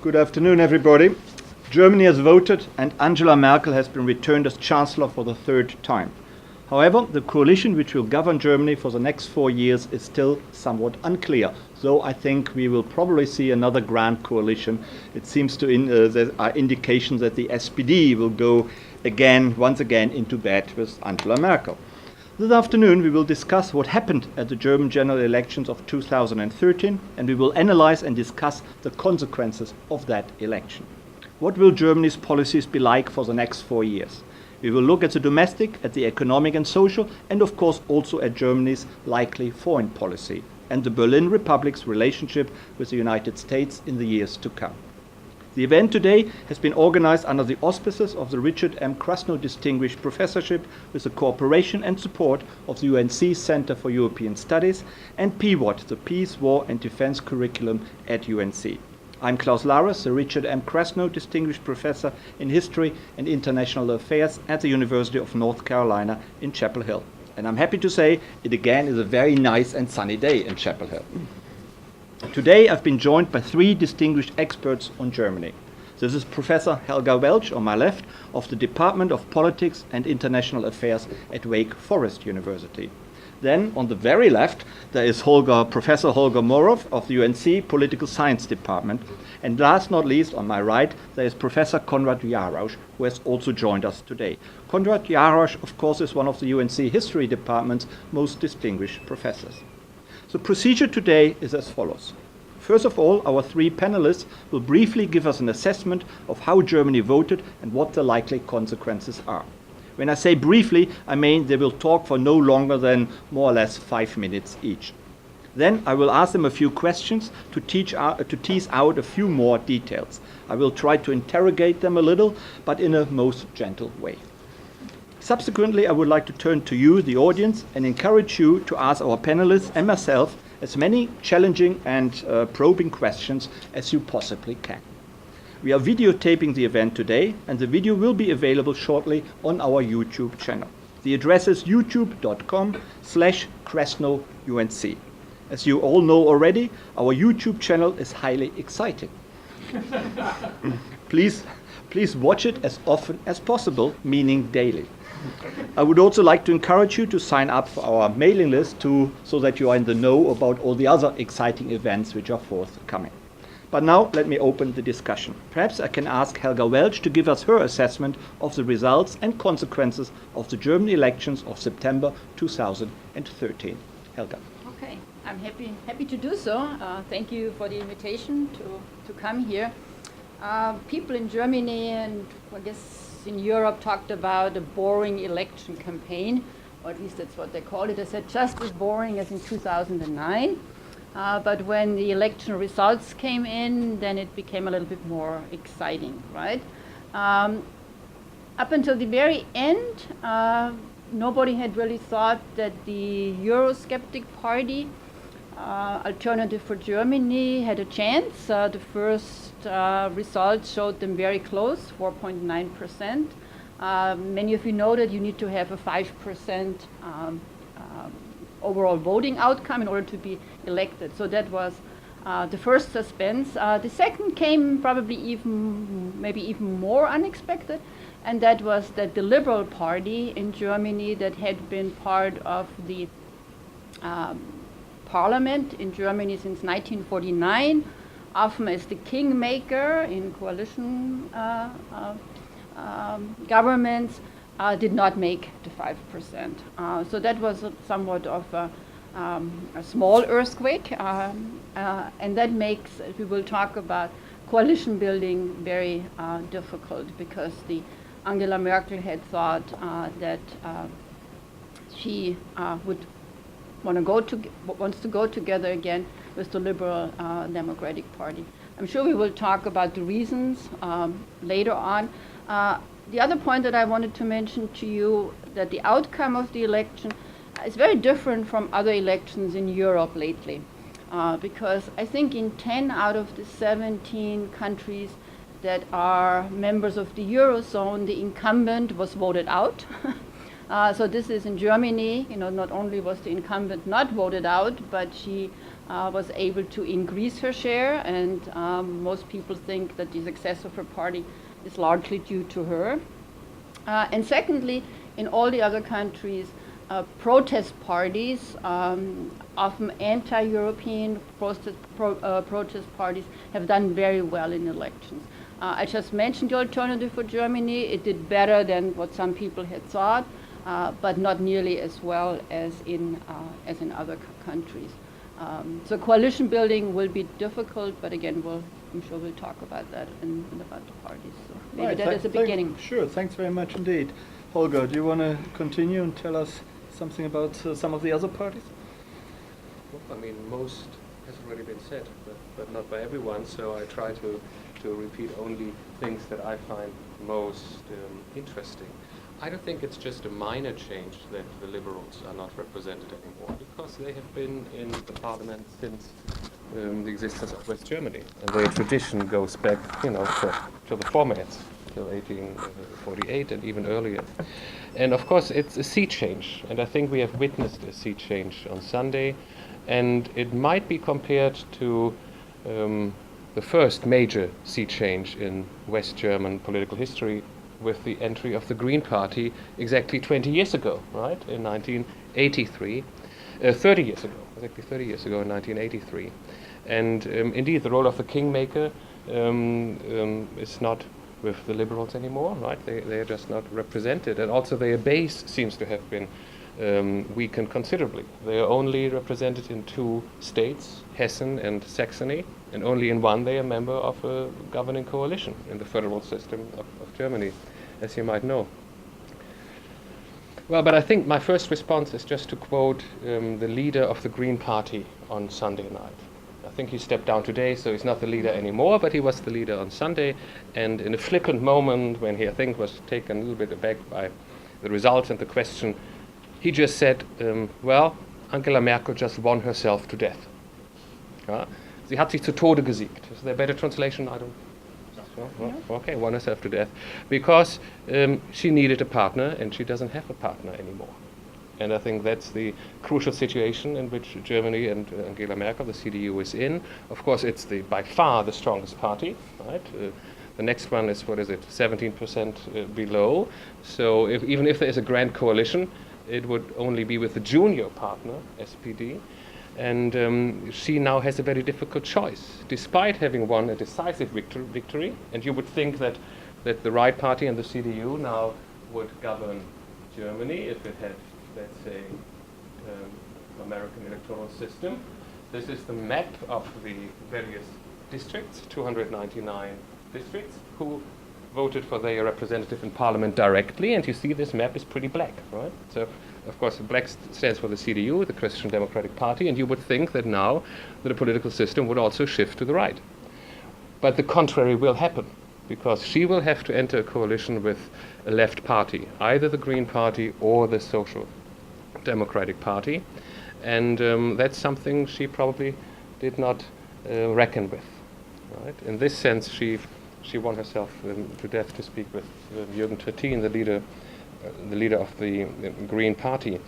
Good afternoon, everybody. Germany has voted and Angela Merkel has been returned as Chancellor for the third time. However, the coalition which will govern Germany for the next 4 years is still somewhat unclear. So I think we will probably see another grand coalition. It seems there are indications that the SPD will go once again into bed with Angela Merkel. This afternoon we will discuss what happened at the German general elections of 2013, and we will analyze and discuss the consequences of that election. What will Germany's policies be like for the next 4 years? We will look at the domestic, at the economic and social, and of course also at Germany's likely foreign policy and the Berlin Republic's relationship with the United States in the years to come. The event today has been organized under the auspices of the Richard M. Krasno Distinguished Professorship with the cooperation and support of the UNC Center for European Studies and PWAT, the Peace, War and Defense Curriculum at UNC. I'm Klaus Larres, the Richard M. Krasno Distinguished Professor in History and International Affairs at the University of North Carolina in Chapel Hill. And I'm happy to say it again is a very nice and sunny day in Chapel Hill. Today I've been joined by 3 distinguished experts on Germany. This is Professor Helga Welsh on my left of the Department of Politics and International Affairs at Wake Forest University. Then, on the very left, there is Professor Holger Moroff of the UNC Political Science Department. And last not least, on my right, there is Professor Konrad Jarausch, who has also joined us today. Konrad Jarausch, of course, is one of the UNC History Department's most distinguished professors. The procedure today is as follows. First of all, our 3 panelists will briefly give us an assessment of how Germany voted and what the likely consequences are. When I say briefly, I mean they will talk for no longer than more or less 5 minutes each. Then I will ask them a few questions to tease out a few more details. I will try to interrogate them a little, but in a most gentle way. Subsequently, I would like to turn to you, the audience, and encourage you to ask our panelists and myself as many challenging and probing questions as you possibly can. We are videotaping the event today, and the video will be available shortly on our YouTube channel. The address is youtube.com/KrasnoUNC. As you all know already, our YouTube channel is highly exciting. Please watch it as often as possible, meaning daily. I would also like to encourage you to sign up for our mailing list so that you are in the know about all the other exciting events which are forthcoming. But now let me open the discussion. Perhaps I can ask Helga Welsh to give us her assessment of the results and consequences of the German elections of September 2013. Helga. Okay, I'm happy to do so. Thank you for the invitation to come here. People in Germany and I guess in Europe talked about a boring election campaign, or at least that's what they called it. They said just as boring as in 2009. But when the election results came in, then it became a little bit more exciting, right? Up until the very end, nobody had really thought that the Eurosceptic party, Alternative for Germany, had a chance. The first results showed them very close, 4.9%. Many of you know that you need to have a 5% overall voting outcome in order to be elected. So that was the first suspense. The second came probably maybe even more unexpected, and that was that the Liberal Party in Germany that had been part of the parliament in Germany since 1949, often as the kingmaker in coalition governments, did not make the 5%. So that was somewhat of a small earthquake, and that makes, we will talk about coalition building, very difficult, because Angela Merkel had thought that she wants to go together again with the Liberal Democratic Party. I'm sure we will talk about the reasons later on. The other point that I wanted to mention to you, that the outcome of the election is very different from other elections in Europe lately, because I think in 10 out of the 17 countries that are members of the Eurozone, the incumbent was voted out. So this is in Germany. Not only was the incumbent not voted out, but she was able to increase her share, and most people think that the success of her party is largely due to her. And secondly, in all the other countries, protest parties, often anti-European protest parties, have done very well in elections. I just mentioned the Alternative for Germany. It did better than what some people had thought, but not nearly as well as in other countries. So coalition building will be difficult, but again, I'm sure we'll talk about that and about the parties. So maybe right, that is a beginning. Sure, thanks very much indeed. Holger, do you want to continue and tell us something about some of the other parties? Well, I mean, most has already been said, but not by everyone, so I try to repeat only things that I find most interesting. I don't think it's just a minor change that the Liberals are not represented anymore, because they have been in the parliament since the existence of West Germany, and their tradition goes back, to the formats, till 1848 and even earlier. And of course, it's a sea change, and I think we have witnessed a sea change on Sunday, and it might be compared to the first major sea change in West German political history, with the entry of the Green Party exactly 20 years ago, right, in 1983, 30 years ago, exactly 30 years ago in 1983. And indeed, the role of the kingmaker is not with the Liberals anymore, right? They are just not represented, and also their base seems to have been weakened considerably. They are only represented in 2 states, Hessen and Saxony, and only in one they are a member of a governing coalition in the federal system of Germany, as you might know. Well, but I think my first response is just to quote the leader of the Green Party on Sunday night. I think he stepped down today, so he's not the leader anymore, but he was the leader on Sunday, and in a flippant moment when he, I think, was taken a little bit aback by the results and the question, he just said, well, Angela Merkel just won herself to death. Sie hat sich zu Tode gesiegt. Is there a better translation? I don't. Okay, won herself to death because she needed a partner, and she doesn't have a partner anymore. And I think that's the crucial situation in which Germany and Angela Merkel, the CDU, is in. Of course, it's by far the strongest party, right? The next one is, 17% below. So even if there is a grand coalition, it would only be with the junior partner, SPD. And she now has a very difficult choice, despite having won a decisive victory. And you would think that the right party and the CDU now would govern Germany if it had, let's say, American electoral system. This is the map of the various districts, 299 districts, who voted for their representative in parliament directly. And you see this map is pretty black, right? So, of course, black stands for the CDU, the Christian Democratic Party, and you would think that now the political system would also shift to the right. But the contrary will happen, because she will have to enter a coalition with a left party, either the Green Party or the Social Democratic Party, and that's something she probably did not reckon with. Right? In this sense, she won herself to death, to speak with Jürgen Trittin, the leader of the Green Party.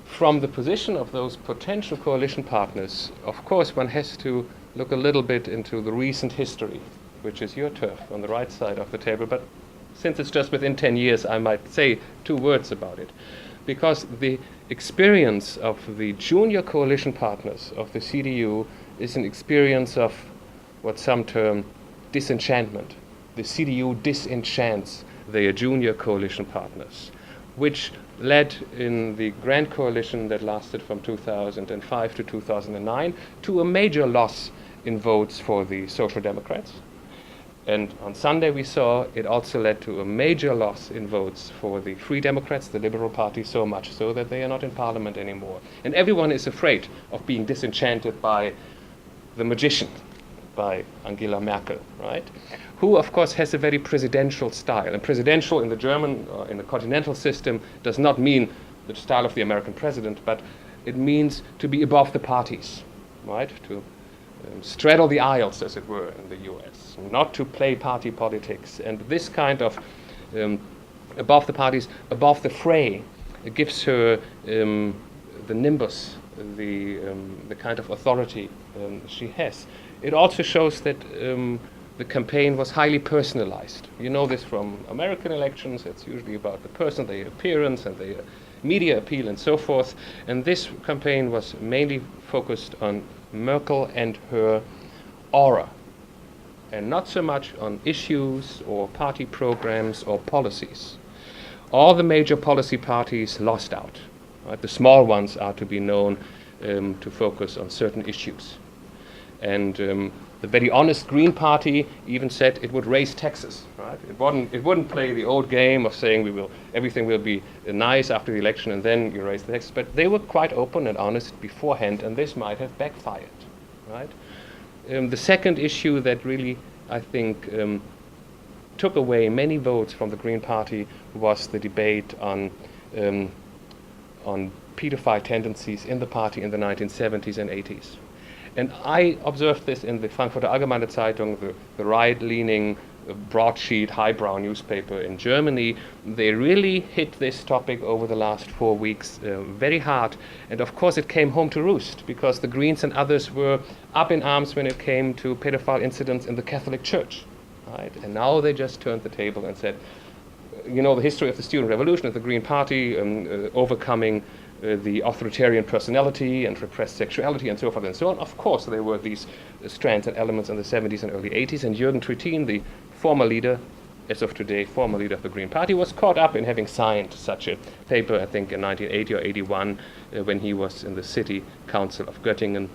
From the position of those potential coalition partners, of course, one has to look a little bit into the recent history, which is your turf on the right side of the table. But since it's just within 10 years, I might say 2 words about it. Because the experience of the junior coalition partners of the CDU is an experience of what some term disenchantment. The CDU disenchants their junior coalition partners, which led in the grand coalition that lasted from 2005 to 2009 to a major loss in votes for the Social Democrats. And on Sunday we saw it also led to a major loss in votes for the Free Democrats, the Liberal Party, so much so that they are not in parliament anymore. And everyone is afraid of being disenchanted by the magician, by Angela Merkel, right? Who, of course, has a very presidential style. And presidential in the German, in the continental system, does not mean the style of the American president, but it means to be above the parties, right? To straddle the aisles, as it were, in the US, not to play party politics. And this kind of above the parties, above the fray, gives her the nimbus, the kind of authority she has. It also shows that the campaign was highly personalized. You know this from American elections. It's usually about the person, their appearance, and their media appeal, and so forth. And this campaign was mainly focused on Merkel and her aura, and not so much on issues or party programs or policies. All the major policy parties lost out. Right? The small ones are to be known to focus on certain issues. And the very honest Green Party even said it would raise taxes. Right? It wouldn't play the old game of saying everything will be nice after the election and then you raise the taxes. But they were quite open and honest beforehand, and this might have backfired. Right? The second issue that really, I think, took away many votes from the Green Party was the debate on pedophile tendencies in the party in the 1970s and 80s. And I observed this in the Frankfurter Allgemeine Zeitung, the right-leaning, broadsheet, highbrow newspaper in Germany. They really hit this topic over the last 4 weeks very hard. And of course it came home to roost, because the Greens and others were up in arms when it came to pedophile incidents in the Catholic Church. Right? And now they just turned the table and said, you know, the history of the student revolution of the Green Party, overcoming the authoritarian personality and repressed sexuality and so forth and so on. Of course, there were these strands and elements in the 70s and early 80s, and Jürgen Trittin, the former leader, as of today, former leader of the Green Party, was caught up in having signed such a paper, I think, in 1980 or 81, when he was in the city council of Göttingen.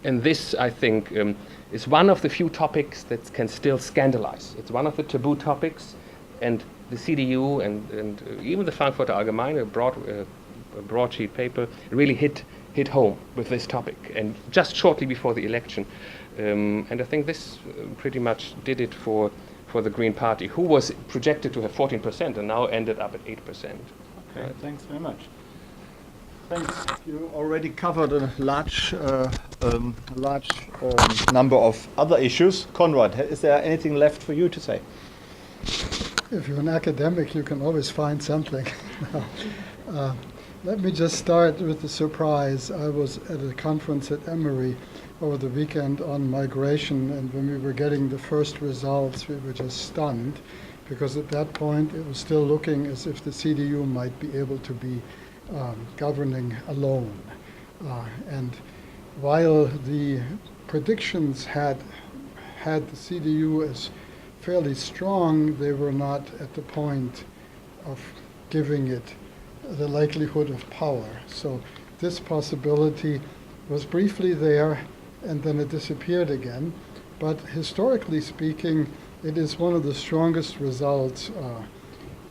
And this, I think, is one of the few topics that can still scandalize. It's one of the taboo topics, and the CDU and even the Frankfurter Allgemeine, a broadsheet paper, really hit home with this topic, and just shortly before the election. And I think this pretty much did it for the Green Party, who was projected to have 14% and now ended up at 8%. Okay, thanks very much. Thanks. You already covered a large number of other issues. Konrad, is there anything left for you to say? If you're an academic, you can always find something. Let me just start with the surprise. I was at a conference at Emory over the weekend on migration, and when we were getting the first results, we were just stunned, because at that point it was still looking as if the CDU might be able to be governing alone. And while the predictions had the CDU as fairly strong, they were not at the point of giving it the likelihood of power. So this possibility was briefly there, and then it disappeared again. But historically speaking, it is one of the strongest results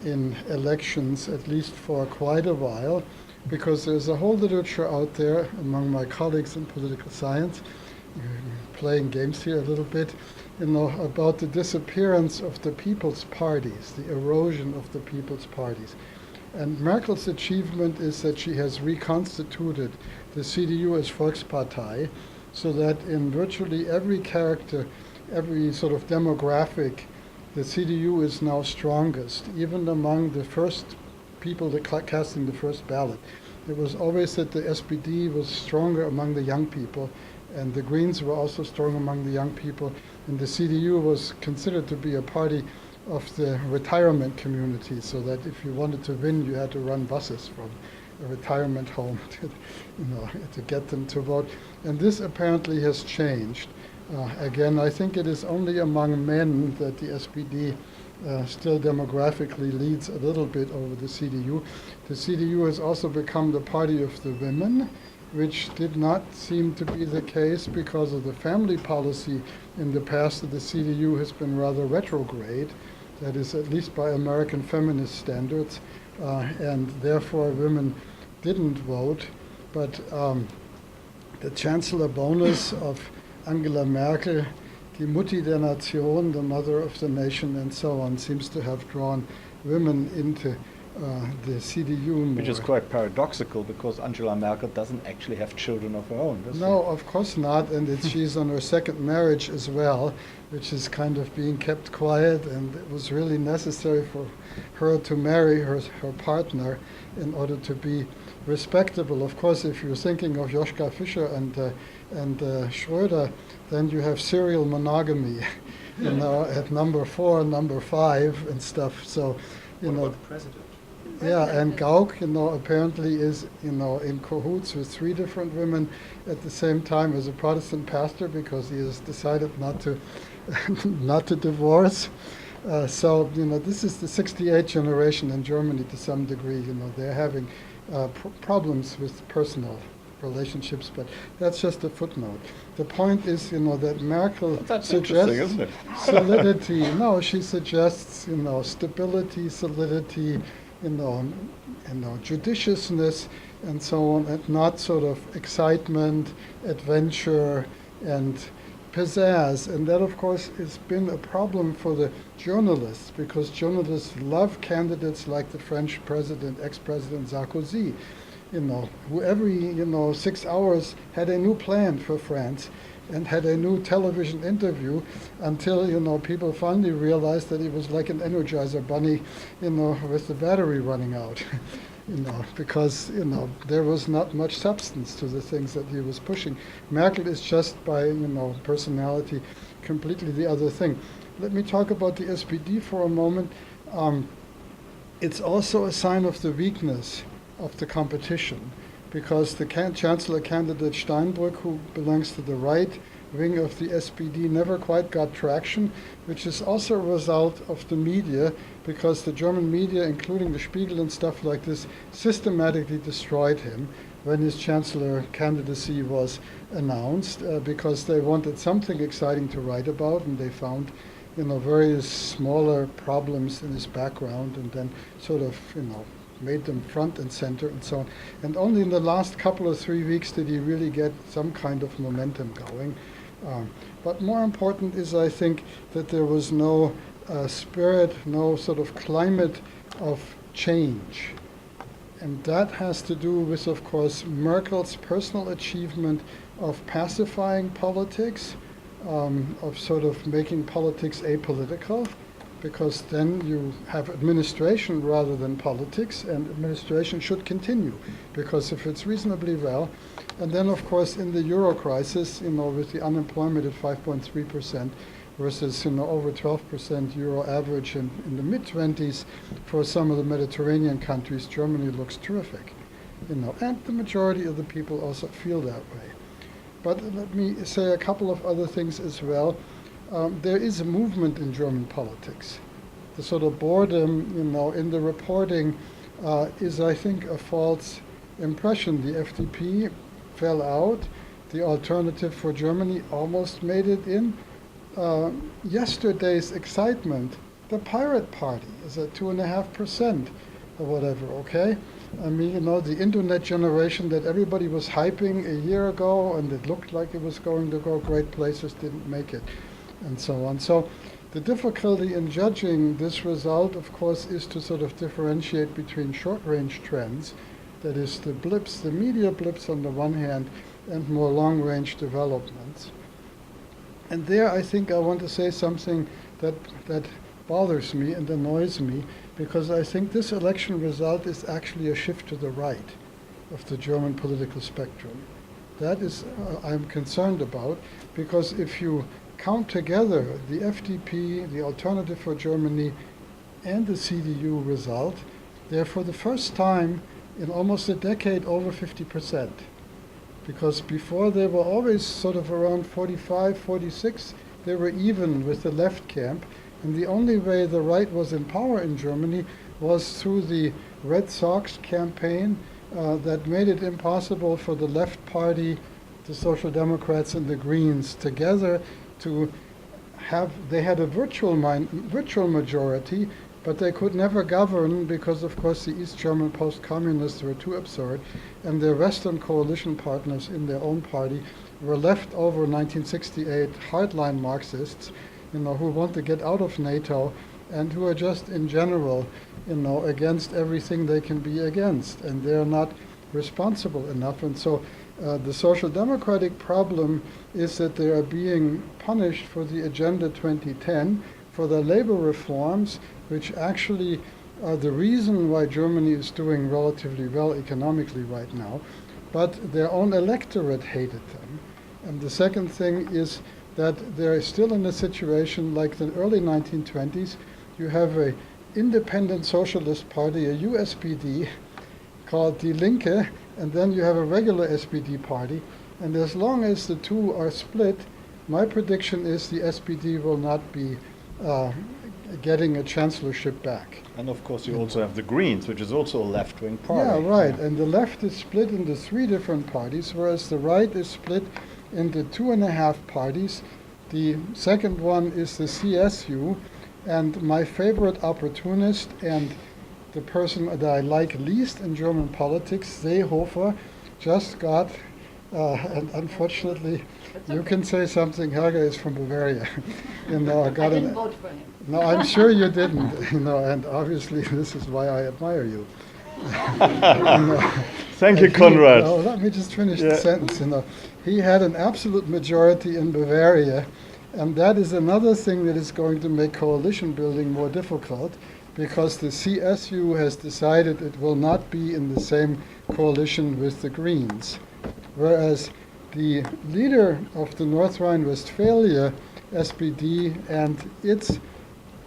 in elections, at least for quite a while, because there's a whole literature out there among my colleagues in political science, playing games here a little bit, about the disappearance of the people's parties, the erosion of the people's parties. And Merkel's achievement is that she has reconstituted the CDU as Volkspartei, so that in virtually every character, every sort of demographic, the CDU is now strongest, even among the first people casting the first ballot. It was always that the SPD was stronger among the young people, and the Greens were also strong among the young people, and the CDU was considered to be a party of the retirement community, so that if you wanted to win, you had to run buses from a retirement home to get them to vote. And this apparently has changed. Again, I think it is only among men that the SPD still demographically leads a little bit over the CDU. The CDU has also become the party of the women, which did not seem to be the case because of the family policy in the past. That the CDU has been rather retrograde, that is, at least by American feminist standards, and therefore women didn't vote. But the Chancellor bonus of Angela Merkel, die Mutti der Nation, the mother of the nation, and so on, seems to have drawn women into the CDU more. Which is quite paradoxical because Angela Merkel doesn't actually have children of her own, does No, of course not, and she's on her second marriage as well, which is kind of being kept quiet, and it was really necessary for her to marry her partner in order to be respectable. Of course, if you're thinking of Joschka Fischer and Schröder, then you have serial monogamy, at number 4, number 5 and stuff. So, What about the president? Yeah, and Gauck, apparently is, in cahoots with 3 different women at the same time as a Protestant pastor because he has decided not to, not to divorce. So, this is the 68 generation in Germany to some degree. They're having problems with personal relationships, but that's just a footnote. The point is, that Merkel That's suggests interesting, isn't it? solidity. No, she suggests, stability, solidity, judiciousness, and so on, and not sort of excitement, adventure, and pizzazz. And that, of course, has been a problem for the journalists, because journalists love candidates like the French president, ex-president Sarkozy, who every, 6 hours had a new plan for France and had a new television interview until, people finally realized that he was like an Energizer bunny, with the battery running out, because, there was not much substance to the things that he was pushing. Merkel is just by, personality, completely the other thing. Let me talk about the SPD for a moment. It's also a sign of the weakness of the competition, because the Chancellor candidate Steinbrück, who belongs to the right wing of the SPD, never quite got traction, which is also a result of the media, because the German media, including the Spiegel and stuff like this, systematically destroyed him when his Chancellor candidacy was announced, because they wanted something exciting to write about, and they found various smaller problems in his background, and then sort of, made them front and center and so on. And only in the last couple of 3 weeks did he really get some kind of momentum going. But more important is, I think, that there was no spirit, no sort of climate of change. And that has to do with, of course, Merkel's personal achievement of pacifying politics, of sort of making politics apolitical, because then you have administration rather than politics, and administration should continue, because if it's reasonably well, and then of course in the Euro crisis, with the unemployment at 5.3% versus over 12% Euro average in the mid-20s for some of the Mediterranean countries, Germany looks terrific, and the majority of the people also feel that way. But let me say a couple of other things as well. There is a movement in German politics. The sort of boredom, in the reporting is, I think, a false impression. The FDP fell out. The Alternative for Germany almost made it in. Yesterday's excitement, the Pirate Party is at 2.5% or whatever, okay? I mean, the internet generation that everybody was hyping a year ago, and it looked like it was going to go great places, didn't make it, and so on. So the difficulty in judging this result, of course, is to sort of differentiate between short-range trends, that is the blips, the media blips on the one hand, and more long-range developments. And there I think I want to say something that bothers me and annoys me, because I think this election result is actually a shift to the right of the German political spectrum. That is I'm concerned about, because if you count together the FDP, the Alternative for Germany, and the CDU result, they're for the first time in almost a decade over 50%. Because before they were always sort of around 45, 46, they were even with the left camp. And the only way the right was in power in Germany was through the Red Sox campaign that made it impossible for the left party, the Social Democrats and the Greens together to have, they had a virtual majority, but they could never govern because, of course, the East German post-communists were too absurd, and their Western coalition partners in their own party were leftover 1968 hardline Marxists, who want to get out of NATO and who are just in general, against everything they can be against, and they're not responsible enough. And so the social democratic problem is that they are being punished for the Agenda 2010, for the labor reforms, which actually are the reason why Germany is doing relatively well economically right now, but their own electorate hated them. And the second thing is that they're still in a situation like the early 1920s. You have an independent socialist party, a USPD, called Die Linke, and then you have a regular SPD party. And as long as the two are split, my prediction is the SPD will not be getting a chancellorship back. And of course you also have the Greens, which is also a left-wing party. Yeah, right. And the left is split into 3 different parties, whereas the right is split into 2.5 parties. The second one is the CSU, and my favorite opportunist and the person that I like least in German politics, Seehofer, just got, and unfortunately, you can say something. Helga is from Bavaria. I didn't vote for him. No, I'm sure you didn't. And obviously this is why I admire you. Thank you, Konrad. Let me just finish the sentence. He had an absolute majority in Bavaria, and that is another thing that is going to make coalition building more difficult, because the CSU has decided it will not be in the same coalition with the Greens, whereas the leader of the North Rhine-Westphalia SPD and its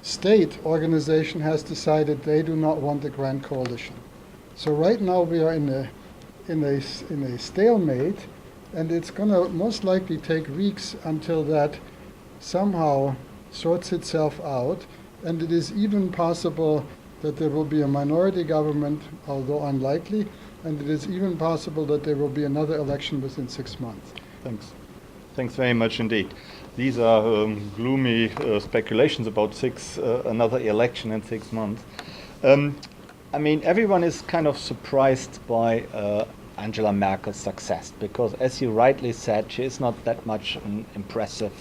state organization has decided they do not want a grand coalition. So right now we are in a stalemate, and it's going to most likely take weeks until that somehow sorts itself out. And it is even possible that there will be a minority government, although unlikely, and it is even possible that there will be another election within 6 months. Thanks. Thanks very much indeed. These are gloomy speculations about another election in 6 months. I mean, everyone is kind of surprised by Angela Merkel's success, because, as you rightly said, she is not that much an impressive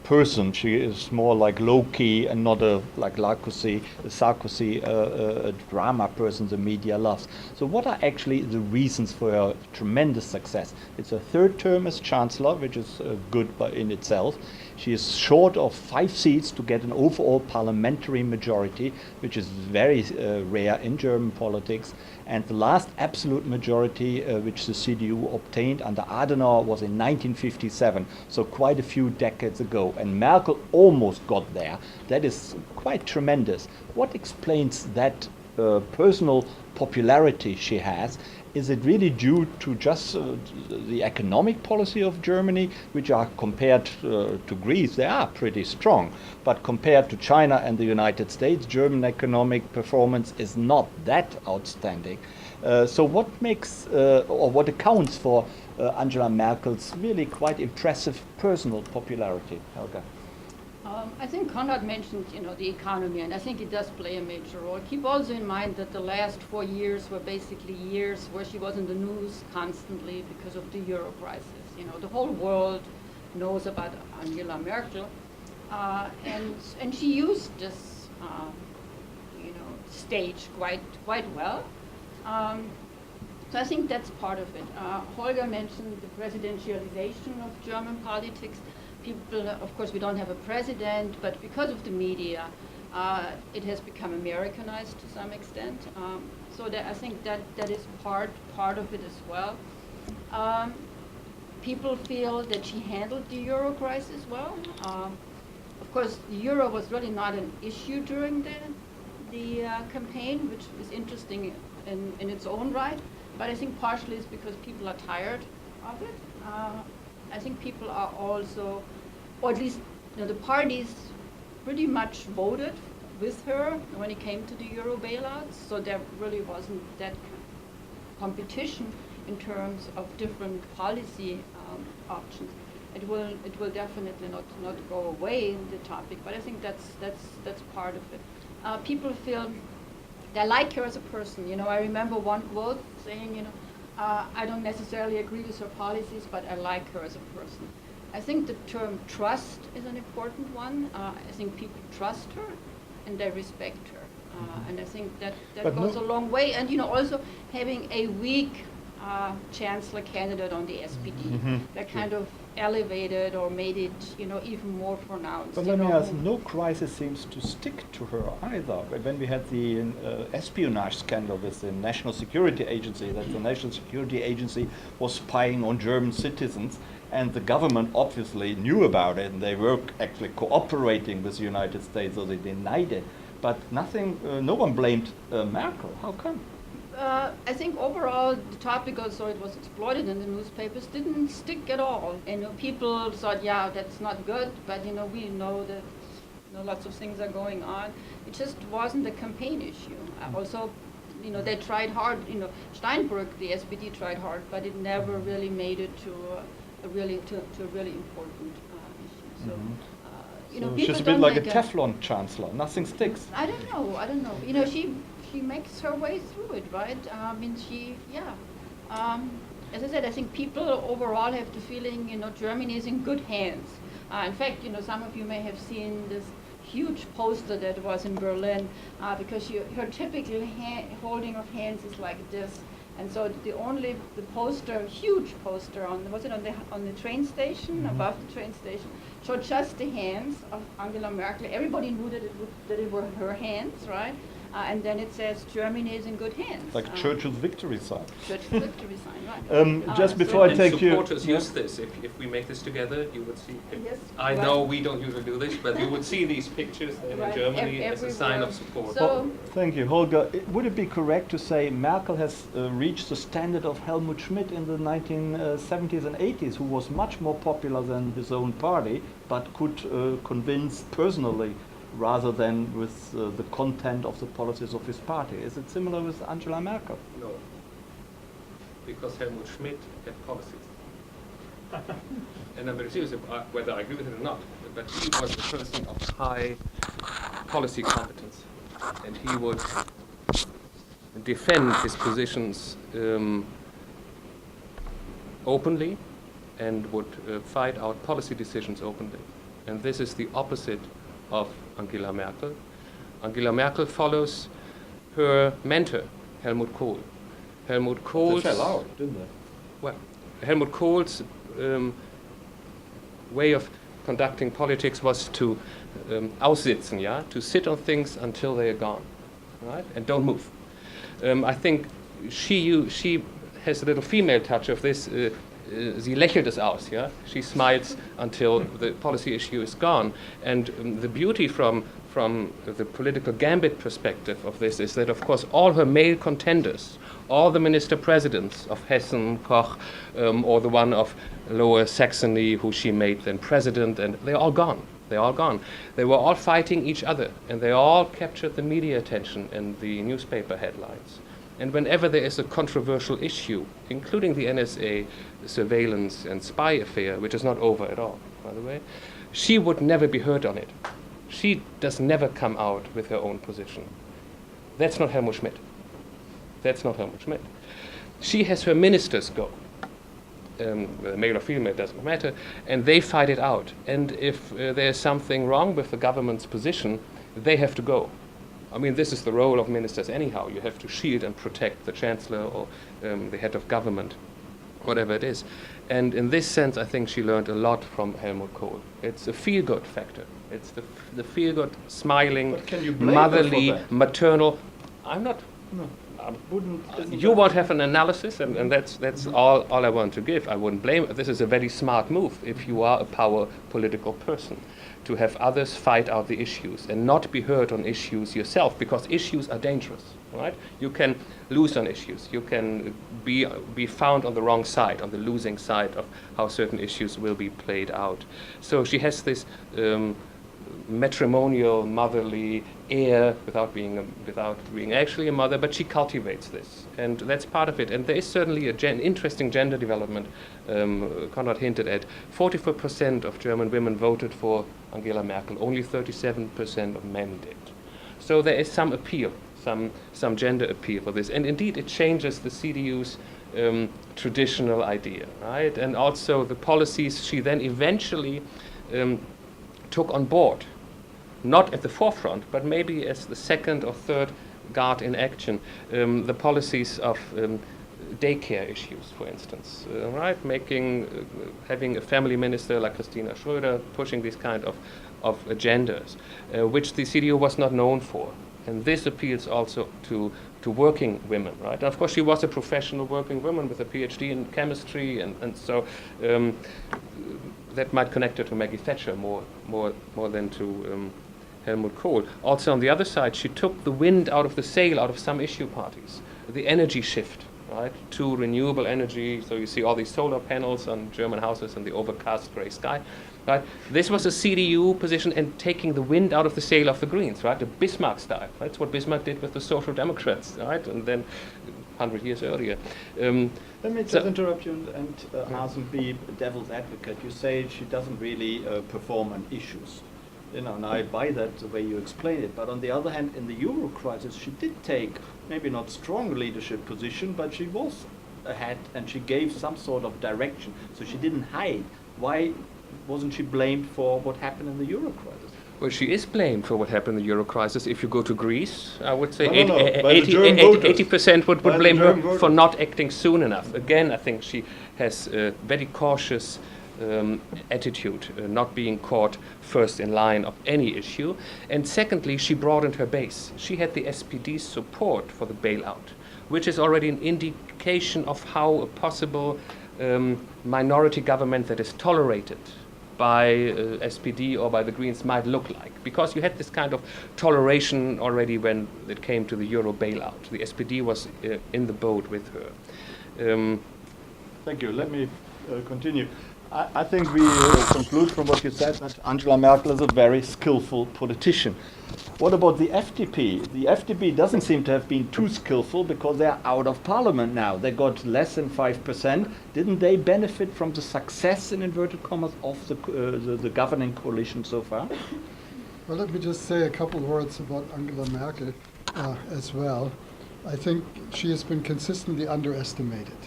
person. She is more like low-key and not like Sarkozy, a drama person the media loves. So what are actually the reasons for her tremendous success? It's a 3rd term as chancellor, which is good in itself. She is short of 5 seats to get an overall parliamentary majority, which is very rare in German politics. And the last absolute majority which the CDU obtained under Adenauer was in 1957, so quite a few decades ago. And Merkel almost got there. That is quite tremendous. What explains that personal popularity she has? Is it really due to just the economic policy of Germany, which are compared to Greece, they are pretty strong. But compared to China and the United States, German economic performance is not that outstanding. So what makes, or what accounts for Angela Merkel's really quite impressive personal popularity, Helga? I think Konrad mentioned, the economy, and I think it does play a major role. Keep also in mind that the last 4 years were basically years where she was in the news constantly because of the euro crisis. The whole world knows about Angela Merkel, and she used this, stage quite well. So I think that's part of it. Holger mentioned the presidentialization of German politics. People, of course, we don't have a president, but because of the media, it has become Americanized to some extent. So I think that is part of it as well. People feel that she handled the euro crisis well. Of course, the euro was really not an issue during the campaign, which is interesting in its own right. But I think partially it's because people are tired of it. I think people are also, or at least the parties pretty much voted with her when it came to the euro bailouts, so there really wasn't that competition in terms of different policy options. It will definitely not go away, the topic, but I think that's part of it. People feel they like her as a person. I remember one quote saying, I don't necessarily agree with her policies, but I like her as a person. I think the term trust is an important one. I think people trust her, and they respect her. And I think that But goes no- a long way. And also having a weak chancellor candidate on the SPD that kind of elevated or made it even more pronounced. But let me ask, no crisis seems to stick to her either. When we had the espionage scandal with the National Security Agency, that the National Security Agency was spying on German citizens, and the government obviously knew about it, and they were actually cooperating with the United States, so they denied it. But nothing, no one blamed Merkel. How come? I think overall the topic, also it was exploited in the newspapers, didn't stick at all. And people thought, yeah, that's not good, but we know that lots of things are going on. It just wasn't a campaign issue. Also, they tried hard. Steinbrück, the SPD tried hard, but it never really made it to a really important issue. So. So people she's a bit don't like a make Teflon chancellor. Nothing sticks. I don't know. She makes her way through it, right? As I said, I think people overall have the feeling, Germany is in good hands. In fact, some of you may have seen this huge poster that was in Berlin, because her typical holding of hands is like this. And so the poster, huge poster on the train station, above the train station, showed just the hands of Angela Merkel. Everybody knew that it were her hands, right? And then it says Germany is in good hands. Like Churchill's victory sign. Churchill's victory sign, right? Just before I take you... supporters use this. If we make this together, you would see... Yes, I right. know we don't usually do this, but you would see these pictures in Right, Germany as a sign of support. So, Thank you, Holger. Would it be correct to say Merkel has reached the standard of Helmut Schmidt in the 1970s and 80s, who was much more popular than his own party, but could convince personally rather than with the content of the policies of his party? Is it similar with Angela Merkel? No. Because Helmut Schmidt had policies. And I'm very serious about whether I agree with it or not, but he was a person of high policy competence. And he would defend his positions openly and would fight out policy decisions openly. And this is the opposite of Angela Merkel. Angela Merkel follows her mentor, Helmut Kohl. Helmut Kohl's... They fell out, didn't they? Well, Helmut Kohl's way of conducting politics was to aussitzen, yeah? To sit on things until they are gone, right? And don't move. I think she has a little female touch of this. Sie lächelt es aus, yeah? She smiles until the policy issue is gone. And the beauty from the political gambit perspective of this is that, of course, all her male contenders, all the minister presidents of Hessen, Koch, or the one of Lower Saxony, who she made then president, and they're all gone. They're all gone. They were all fighting each other, and they all captured the media attention and the newspaper headlines. And whenever there is a controversial issue, including the NSA surveillance and spy affair, which is not over at all, by the way, she would never be heard on it. She does never come out with her own position. That's not Helmut Schmidt. That's not Helmut Schmidt. She has her ministers go. Male or female, doesn't matter, and they fight it out. And if there's something wrong with the government's position, they have to go. I mean, this is the role of ministers anyhow. You have to shield and protect the chancellor or the head of government, whatever it is. And in this sense, I think she learned a lot from Helmut Kohl. It's a feel-good factor. It's the feel-good, smiling, But can you blame her for motherly, that? maternal. I'm not. No, I wouldn't. You won't have an analysis, and that's all I want to give. I wouldn't blame it. This is a very smart move if you are a power political person, to have others fight out the issues and not be heard on issues yourself, because issues are dangerous, right? You can lose on issues. You can be found on the wrong side, on the losing side of how certain issues will be played out. So she has this matrimonial, motherly air without being actually a mother, but she cultivates this, and that's part of it. And there is certainly an interesting gender development. Konrad hinted at 44% of German women voted for Angela Merkel. Only 37% of men did. So there is some appeal, some gender appeal for this, and indeed it changes the CDU's traditional idea, right? And also the policies she then eventually took on board. not at the forefront, but maybe as the second or third guard in action, the policies of daycare issues, for instance, right? Having a family minister like Christina Schröder pushing these kind of agendas, which the CDU was not known for. And this appeals also to working women, right? And of course, she was a professional working woman with a PhD in chemistry, and so that might connect her to Maggie Thatcher more than to Helmut Kohl. Also, on the other side, she took the wind out of the sail out of some issue parties. The energy shift, right, to renewable energy. So you see all these solar panels on German houses and the overcast gray sky. Right? This was a CDU position and taking the wind out of the sail of the Greens, right? The Bismarck style. Right? That's what Bismarck did with the Social Democrats, right? And then 100 years earlier. Let me just interrupt you and ask and be devil's advocate. You say she doesn't really perform on issues. You know, and I buy that the way you explain it. But on the other hand, in the Euro crisis, she did take maybe not strong leadership position, but she was ahead and she gave some sort of direction. So she didn't hide. Why wasn't she blamed for what happened in the Euro crisis? Well, she is blamed for what happened in the Euro crisis. If you go to Greece, I would say 80% would blame her for not acting soon enough. Again, I think she has a very cautious attitude, not being caught first in line of any issue. And secondly, she broadened her base. She had the SPD's support for the bailout, which is already an indication of how a possible minority government that is tolerated by SPD or by the Greens might look like. Because you had this kind of toleration already when it came to the Euro bailout. The SPD was in the boat with her. Thank you. Let me continue. I think we conclude from what you said that Angela Merkel is a very skillful politician. What about the FDP? The FDP doesn't seem to have been too skillful because they're out of parliament now. They got less than 5%. Didn't they benefit from the success, in inverted commas, of the governing coalition so far? Well, let me just say a couple words about Angela Merkel as well. I think she has been consistently underestimated,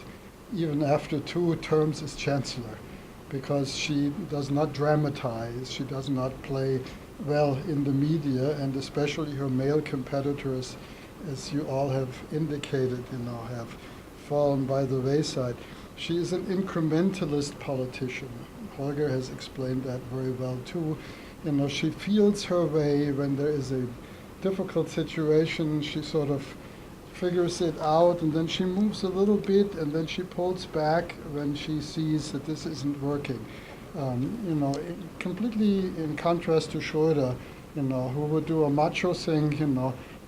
even after 2 terms as chancellor, because she does not dramatize, she does not play well in the media, and especially her male competitors, as you all have indicated, have fallen by the wayside. She is an incrementalist politician. Holger has explained that very well too. She feels her way when there is a difficult situation. She sort of figures it out, and then she moves a little bit, and then she pulls back when she sees that this isn't working. Completely in contrast to Schröder, who would do a macho thing,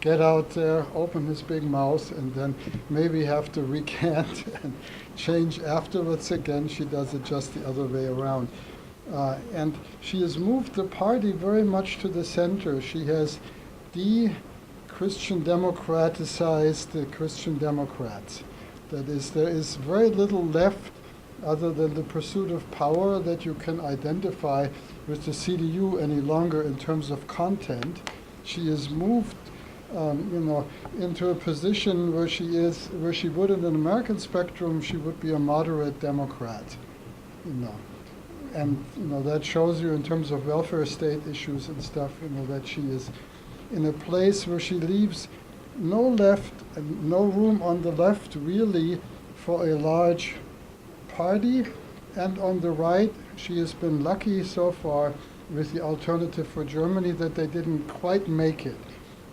get out there, open his big mouth, and then maybe have to recant and change afterwards again. She does it just the other way around. And she has moved the party very much to the center. She has Christian democratized the Christian Democrats. That is, there is very little left other than the pursuit of power that you can identify with the CDU any longer in terms of content. She has moved, into a position where she would in an American spectrum, she would be a moderate Democrat, and that shows you in terms of welfare state issues and stuff, that she is in a place where she leaves no left and no room on the left really for a large party, and on the right she has been lucky so far with the Alternative for Germany that they didn't quite make it,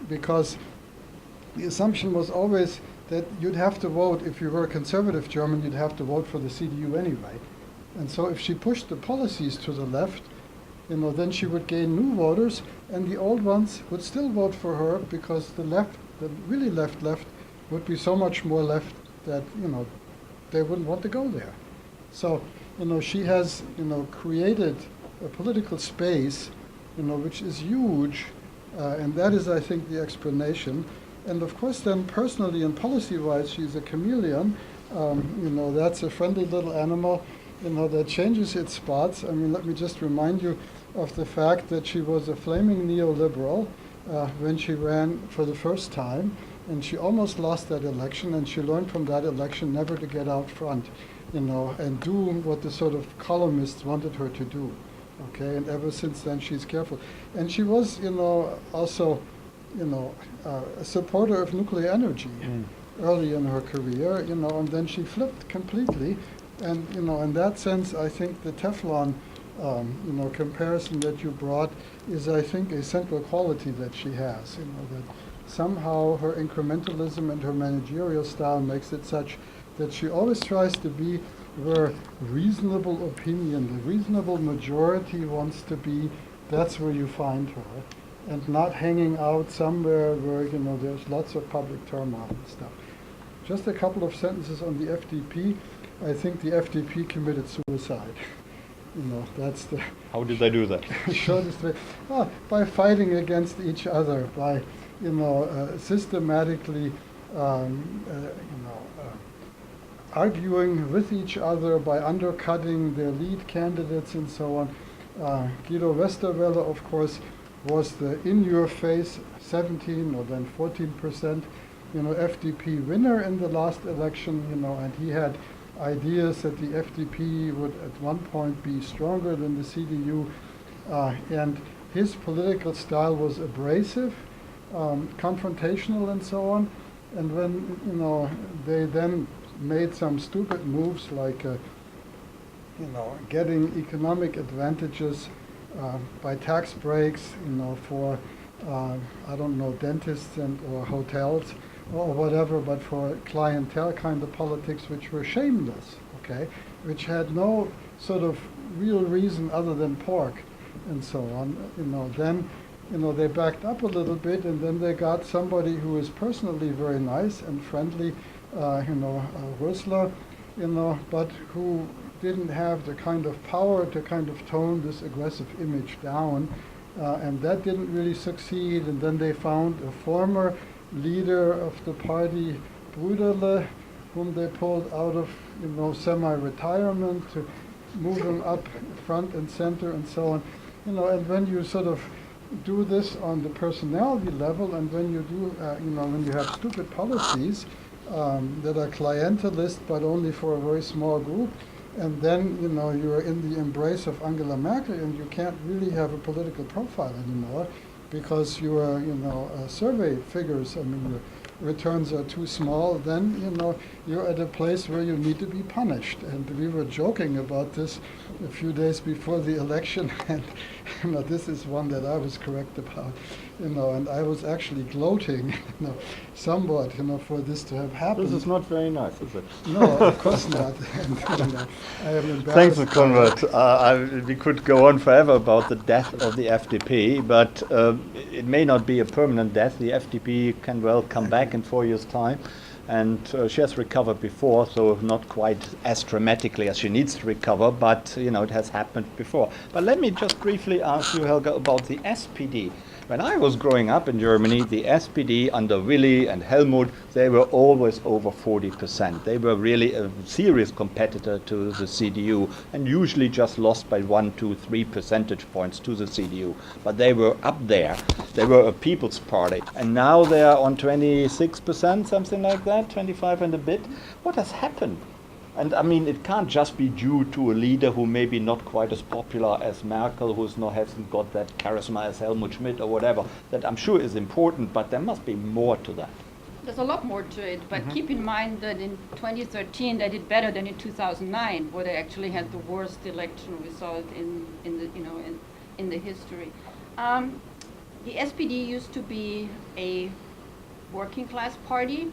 because the assumption was always that you'd have to vote, if you were a conservative German, you'd have to vote for the CDU anyway. And so if she pushed the policies to the left, then she would gain new voters, and the old ones would still vote for her because the left, the really left, would be so much more left that, they wouldn't want to go there. So, she has, created a political space, which is huge, and that is, I think, the explanation. And of course, then personally and policy-wise, she's a chameleon. That's a friendly little animal, that changes its spots. I mean, let me just remind you of the fact that she was a flaming neoliberal when she ran for the first time, and she almost lost that election, and she learned from that election never to get out front, and do what the sort of columnists wanted her to do. Okay, and ever since then she's careful. And she was, also, a supporter of nuclear energy early in her career, and then she flipped completely. And, in that sense, I think the Teflon, comparison that you brought is, I think, a central quality that she has, that somehow her incrementalism and her managerial style makes it such that she always tries to be where reasonable opinion, the reasonable majority wants to be. That's where you find her, and not hanging out somewhere where, there's lots of public turmoil and stuff. Just a couple of sentences on the FDP. I think the FDP committed suicide. That's the... How did they do that? shortest way. By fighting against each other, by, systematically, arguing with each other, by undercutting their lead candidates and so on. Guido Westerwelle, of course, was the in-your-face 17 or then 14%, FDP winner in the last election, and he had ideas that the FDP would at one point be stronger than the CDU, and his political style was abrasive, confrontational and so on. And when, they then made some stupid moves like, getting economic advantages by tax breaks, for, I don't know, dentists or hotels or whatever, but for clientele kind of politics which were shameless, okay, which had no sort of real reason other than pork and so on, then, they backed up a little bit, and then they got somebody who is personally very nice and friendly, Rösler, but who didn't have the kind of power to kind of tone this aggressive image down, and that didn't really succeed. And then they found a former leader of the party, Brüderle, whom they pulled out of, semi-retirement to move him up front and center and so on. And when you sort of do this on the personality level, and when you do, when you have stupid policies that are clientelist but only for a very small group, and then, you're in the embrace of Angela Merkel, and you can't really have a political profile anymore because your, survey figures, your returns are too small, then, you're at a place where you need to be punished. And we were joking about this a few days before the election, and, this is one that I was correct about, and I was actually gloating, somewhat, for this to have happened. This is not very nice, is it? No, of course not. And, I am embarrassed. Thanks, Konrad. We could go on forever about the death of the FDP, but it may not be a permanent death. The FDP can well come back in 4 years' time. And she has recovered before, so not quite as dramatically as she needs to recover, but it has happened before. But let me just briefly ask you, Helga, about the SPD. When I was growing up in Germany, the SPD under Willy and Helmut, they were always over 40%. They were really a serious competitor to the CDU, and usually just lost by 1, 2, 3 percentage points to the CDU. But they were up there. They were a people's party. And now they are on 26%, something like that, 25 and a bit. What has happened? And it can't just be due to a leader who may be not quite as popular as Merkel, who hasn't got that charisma as Helmut Schmidt or whatever, that I'm sure is important, but there must be more to that. There's a lot more to it, but keep in mind that in 2013 they did better than in 2009, where they actually had the worst election result in the history. The SPD used to be a working class party.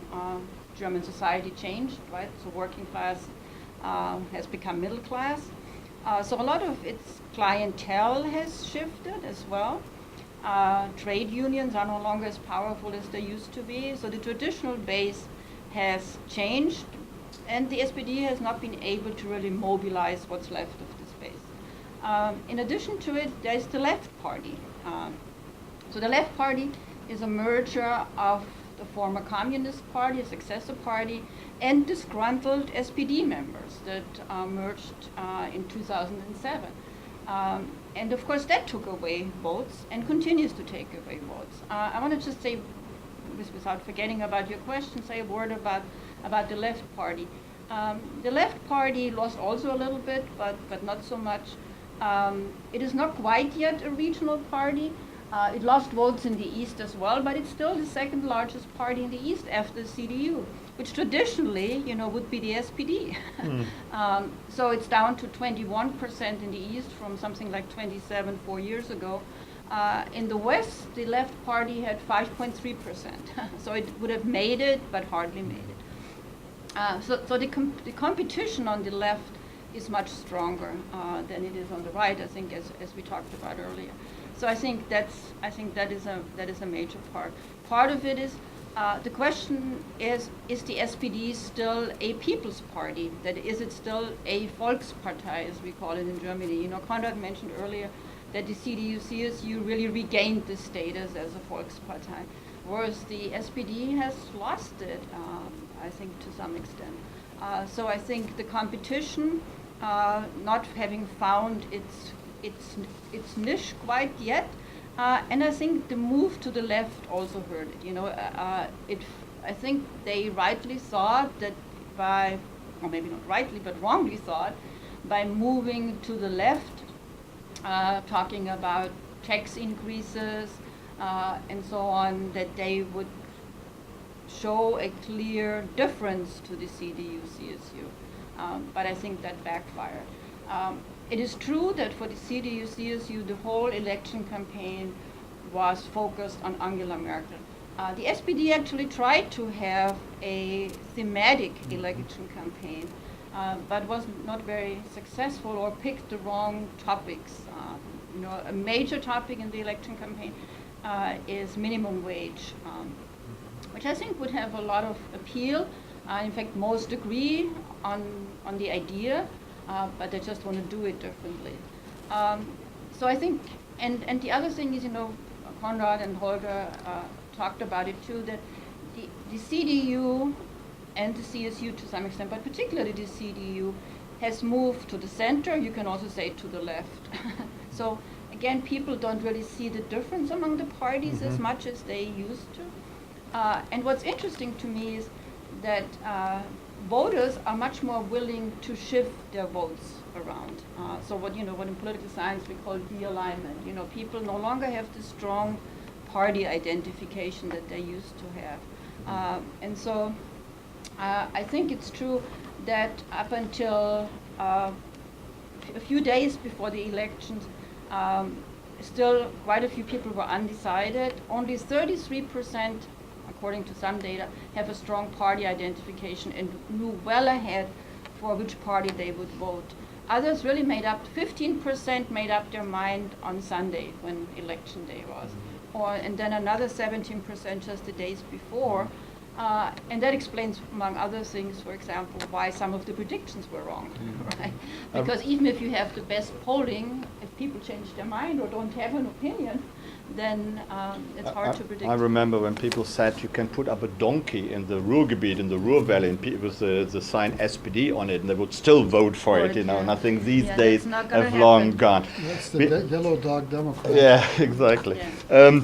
German society changed, right? So working class has become middle class. So a lot of its clientele has shifted as well. Trade unions are no longer as powerful as they used to be. So the traditional base has changed, and the SPD has not been able to really mobilize what's left of this base. In addition to it, there's the Left Party. So the Left Party is a merger of the former Communist Party, a successor party, and disgruntled SPD members that merged in 2007. And of course that took away votes and continues to take away votes. I want to just say, without forgetting about your question, say a word about the Left Party. The Left Party lost also a little bit, but not so much. It is not quite yet a regional party. It lost votes in the East as well, but it's still the second largest party in the East after the CDU, which traditionally, would be the SPD. So it's down to 21% in the East from something like 27 4 years ago. In the West, the left party had 5.3%. So it would have made it, but hardly made it. So the competition on the left is much stronger than it is on the right, I think, as we talked about earlier. So I think that is a major part. Part of it is the question is the SPD still a people's party? That is it still a Volkspartei, as we call it in Germany? Konrad mentioned earlier that the CDU-CSU really regained the status as a Volkspartei, whereas the SPD has lost it, I think, to some extent. So I think the competition, not having found its niche quite yet, and I think the move to the left also hurt it. I think they rightly thought that or maybe not rightly, but wrongly thought, by moving to the left, talking about tax increases and so on, that they would show a clear difference to the CDU-CSU. But I think that backfired. It is true that for the CDU-CSU, the whole election campaign was focused on Angela Merkel. The SPD actually tried to have a thematic election campaign, but was not very successful or picked the wrong topics. A major topic in the election campaign is minimum wage, which I think would have a lot of appeal. In fact, most agree on the idea, but they just want to do it differently. So I think, and the other thing is, Konrad and Holger talked about it too, that the CDU and the CSU to some extent, but particularly the CDU, has moved to the center. You can also say to the left. So again, people don't really see the difference among the parties as much as they used to. And what's interesting to me is that voters are much more willing to shift their votes around. So what in political science we call de-alignment. People no longer have the strong party identification that they used to have. And so I think it's true that up until a few days before the elections, still quite a few people were undecided. Only 33%, according to some data, have a strong party identification and knew well ahead for which party they would vote. Others really 15% made up their mind on Sunday when election day was. And then another 17% just the days before. And that explains, among other things, for example, why some of the predictions were wrong, right? Because even if you have the best polling, if people change their mind or don't have an opinion, then it's hard to predict. I remember when people said you can put up a donkey in the Ruhrgebiet, in the Ruhr Valley, and with the sign SPD on it, and they would still vote for it, And I think these days have long gone. That's the yellow dog Democrat. Yeah, exactly. Yeah.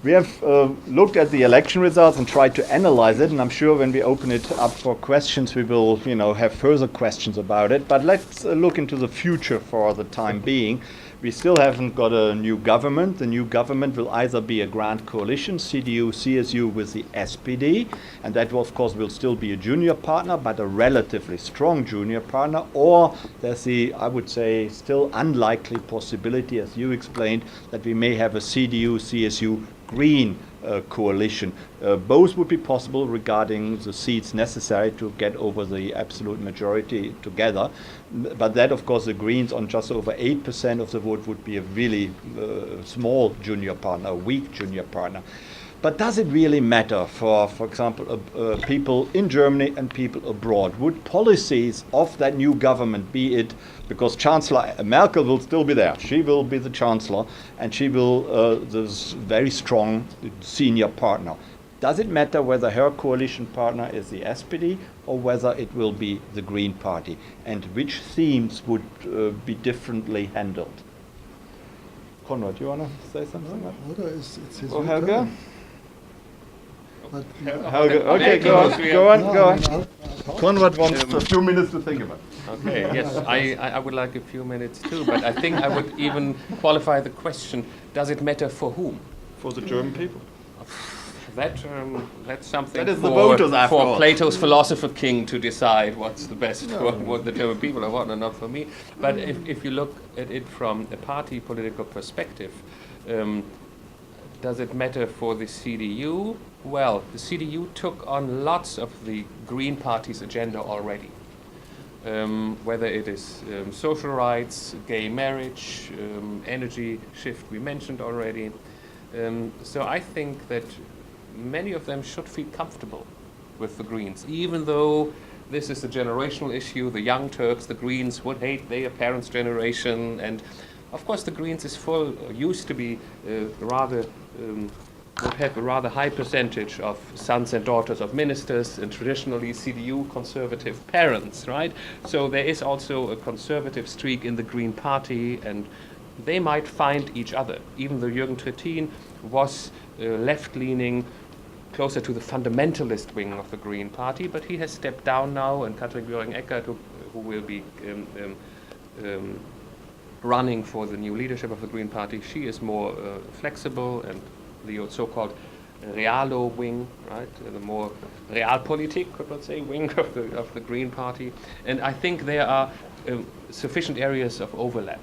We have looked at the election results and tried to analyze it, and I'm sure when we open it up for questions, we will, have further questions about it. But let's look into the future for the time being. We still haven't got a new government. The new government will either be a grand coalition, CDU, CSU with the SPD, and that of course will still be a junior partner, but a relatively strong junior partner, or there's the, I would say, still unlikely possibility, as you explained, that we may have a CDU, CSU green coalition. Both would be possible regarding the seats necessary to get over the absolute majority together. But that, of course, the Greens on just over 8% of the vote would be a really small junior partner, a weak junior partner. But does it really matter for example, people in Germany and people abroad? Would policies of that new government, be it because Chancellor Merkel will still be there, she will be the Chancellor, and she will this very strong senior partner. Does it matter whether her coalition partner is the SPD or whether it will be the Green Party, and which themes would be differently handled? Konrad, you want to say something? Holger, it's his Helga? But, Helga, okay, go on. I Konrad wants a few minutes to think about it. Okay, yes, I would like a few minutes too, but I think I would even qualify the question, does it matter for whom? For the German people. That's something That is the voters, after all. for Plato's philosopher king to decide what's the best for what the German people are wanting, not for me. But if you look at it from a party political perspective, does it matter for the CDU? Well, the CDU took on lots of the Green Party's agenda already. Whether it is social rights, gay marriage, energy shift we mentioned already. So I think that many of them should feel comfortable with the Greens, even though this is a generational issue. The young Turks, the Greens, would hate their parents' generation, and of course the Greens used to be would have a rather high percentage of sons and daughters of ministers and traditionally CDU conservative parents, right? So there is also a conservative streak in the Green Party, and they might find each other, even though Jürgen Trittin was left-leaning, closer to the fundamentalist wing of the Green Party, but he has stepped down now, and Katrin Göring-Eckardt, who will be running for the new leadership of the Green Party, she is more flexible, and the so-called Realo wing, right, the more Realpolitik, could one say, wing of the Green Party, and I think there are sufficient areas of overlap.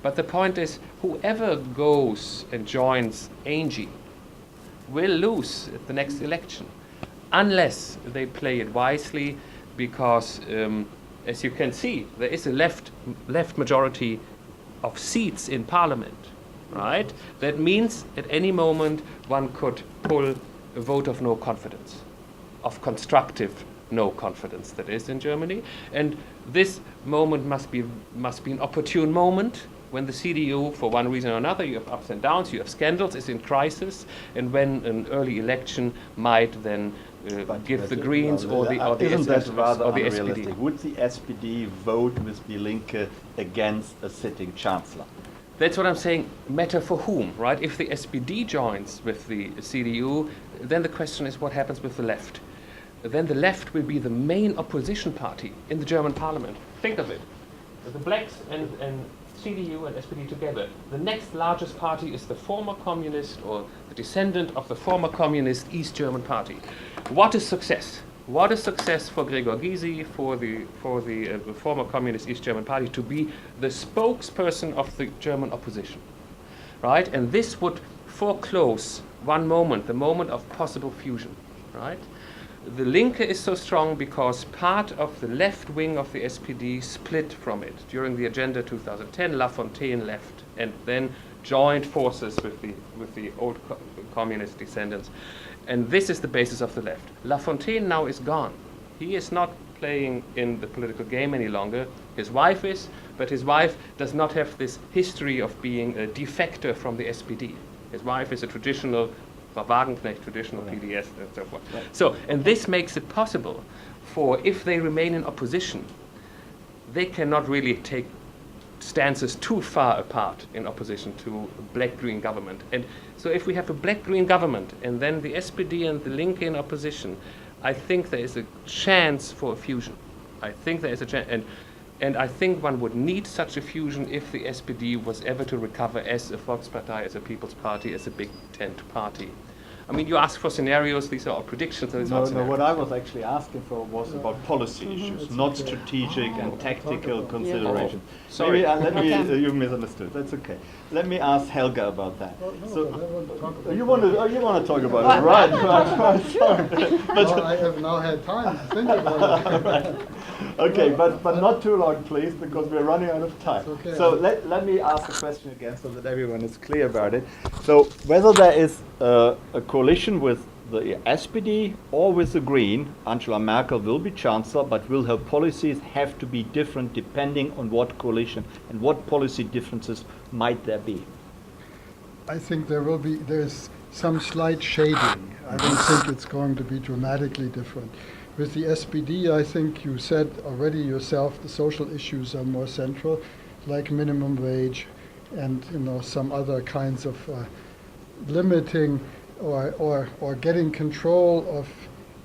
But the point is, whoever goes and joins Angie will lose at the next election, unless they play it wisely, because as you can see, there is a left majority of seats in parliament, right? That means at any moment one could pull a vote of no confidence, of constructive no confidence, that is, in Germany. And this moment must be an opportune moment, when the CDU, for one reason or another, you have ups and downs, you have scandals, is in crisis, and when an early election might then give the Greens or the isn't that rather or the unrealistic? SPD. Would the SPD vote with Die Linke against a sitting chancellor? That's what I'm saying, matter for whom, right? If the SPD joins with the CDU, then the question is what happens with the left. Then the left will be the main opposition party in the German parliament. Think of it. The blacks and CDU and SPD together. The next largest party is the former communist, or the descendant of the former communist East German party. What is success? What is success for Gregor Gysi, for the former communist East German party, to be the spokesperson of the German opposition, right? And this would foreclose one moment, the moment of possible fusion, right? The Linke is so strong because part of the left wing of the SPD split from it. During the Agenda 2010, Lafontaine left and then joined forces with the old communist descendants. And this is the basis of the left. Lafontaine now is gone. He is not playing in the political game any longer. His wife is, but his wife does not have this history of being a defector from the SPD. His wife is a traditional Wagenknecht, traditional PDS, and so forth. Right. So, and this makes it possible for, if they remain in opposition, they cannot really take stances too far apart in opposition to a black-green government. And so if we have a black-green government and then the SPD and the Linke in opposition, I think there is a chance for a fusion. I think there is a chance. And I think one would need such a fusion if the SPD was ever to recover as a Volkspartei, as a People's Party, as a big tent party. I mean, you ask for scenarios, these are all predictions. No, what I was actually asking for was about policy issues, not strategic and tactical considerations. Sorry. Maybe you misunderstood. That's okay. Let me ask Helga about that. You want to talk about it, right? Sorry. Well, I have now had time to think about it. Right. Okay, but not too long, please, because we're running out of time. Okay. So let me ask the question again so that everyone is clear about it. So whether there is a coalition with the SPD or with the Green, Angela Merkel will be chancellor, but will her policies have to be different depending on what coalition and what policy differences might there be? I think there's some slight shading. I don't think it's going to be dramatically different. With the SPD, I think you said already yourself, the social issues are more central, like minimum wage and some other kinds of limiting or getting control of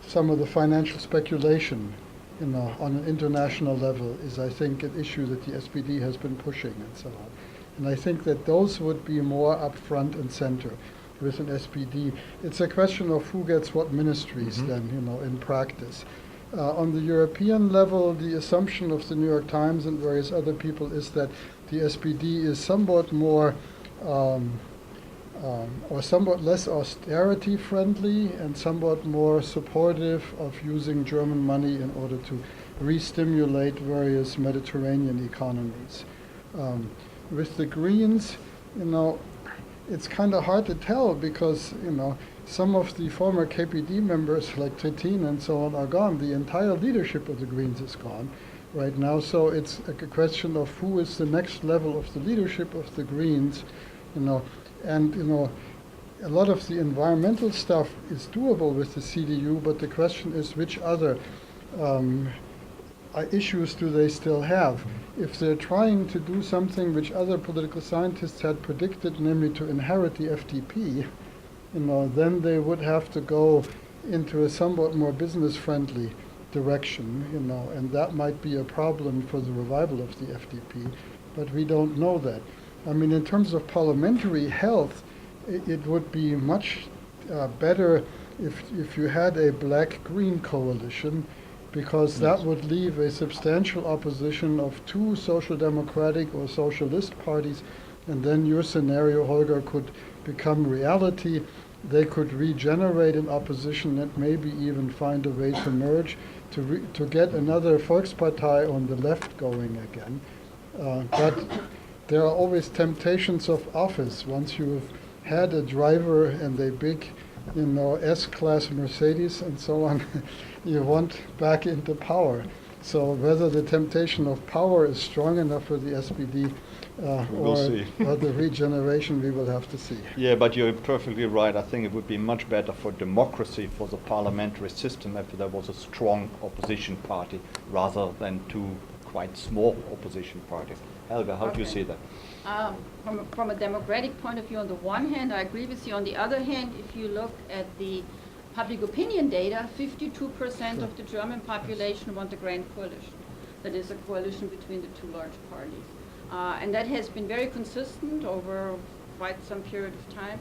some of the financial speculation on an international level is, I think, an issue that the SPD has been pushing and so on. And I think that those would be more up front and center with an SPD. It's a question of who gets what ministries then, in practice. On the European level, the assumption of the New York Times and various other people is that the SPD is somewhat more or somewhat less austerity friendly and somewhat more supportive of using German money in order to re-stimulate various Mediterranean economies. With the Greens, it's kind of hard to tell because, some of the former KPD members like Trittin and so on are gone. The entire leadership of the Greens is gone right now. So it's a question of who is the next level of the leadership of the Greens, and a lot of the environmental stuff is doable with the CDU, but the question is which other issues do they still have? If they're trying to do something which other political scientists had predicted, namely to inherit the FDP, then they would have to go into a somewhat more business-friendly direction, and that might be a problem for the revival of the FDP, but we don't know that. I mean, in terms of parliamentary health, it would be much better if you had a black-green coalition, because that would leave a substantial opposition of two social democratic or socialist parties, and then your scenario, Holger, could become reality. They could regenerate an opposition and maybe even find a way to merge to get another Volkspartei on the left going again. But there are always temptations of office. Once you've had a driver and a big, S-Class Mercedes and so on, you want back into power. So whether the temptation of power is strong enough for the SPD or the regeneration, we will have to see. Yeah, but you're perfectly right. I think it would be much better for democracy, for the parliamentary system, if there was a strong opposition party rather than two quite small opposition parties. Helga, how do you see that? From a democratic point of view, on the one hand, I agree with you. On the other hand, if you look at the public opinion data, 52% of the German population want a grand coalition. That is a coalition between the two large parties. And that has been very consistent over quite some period of time.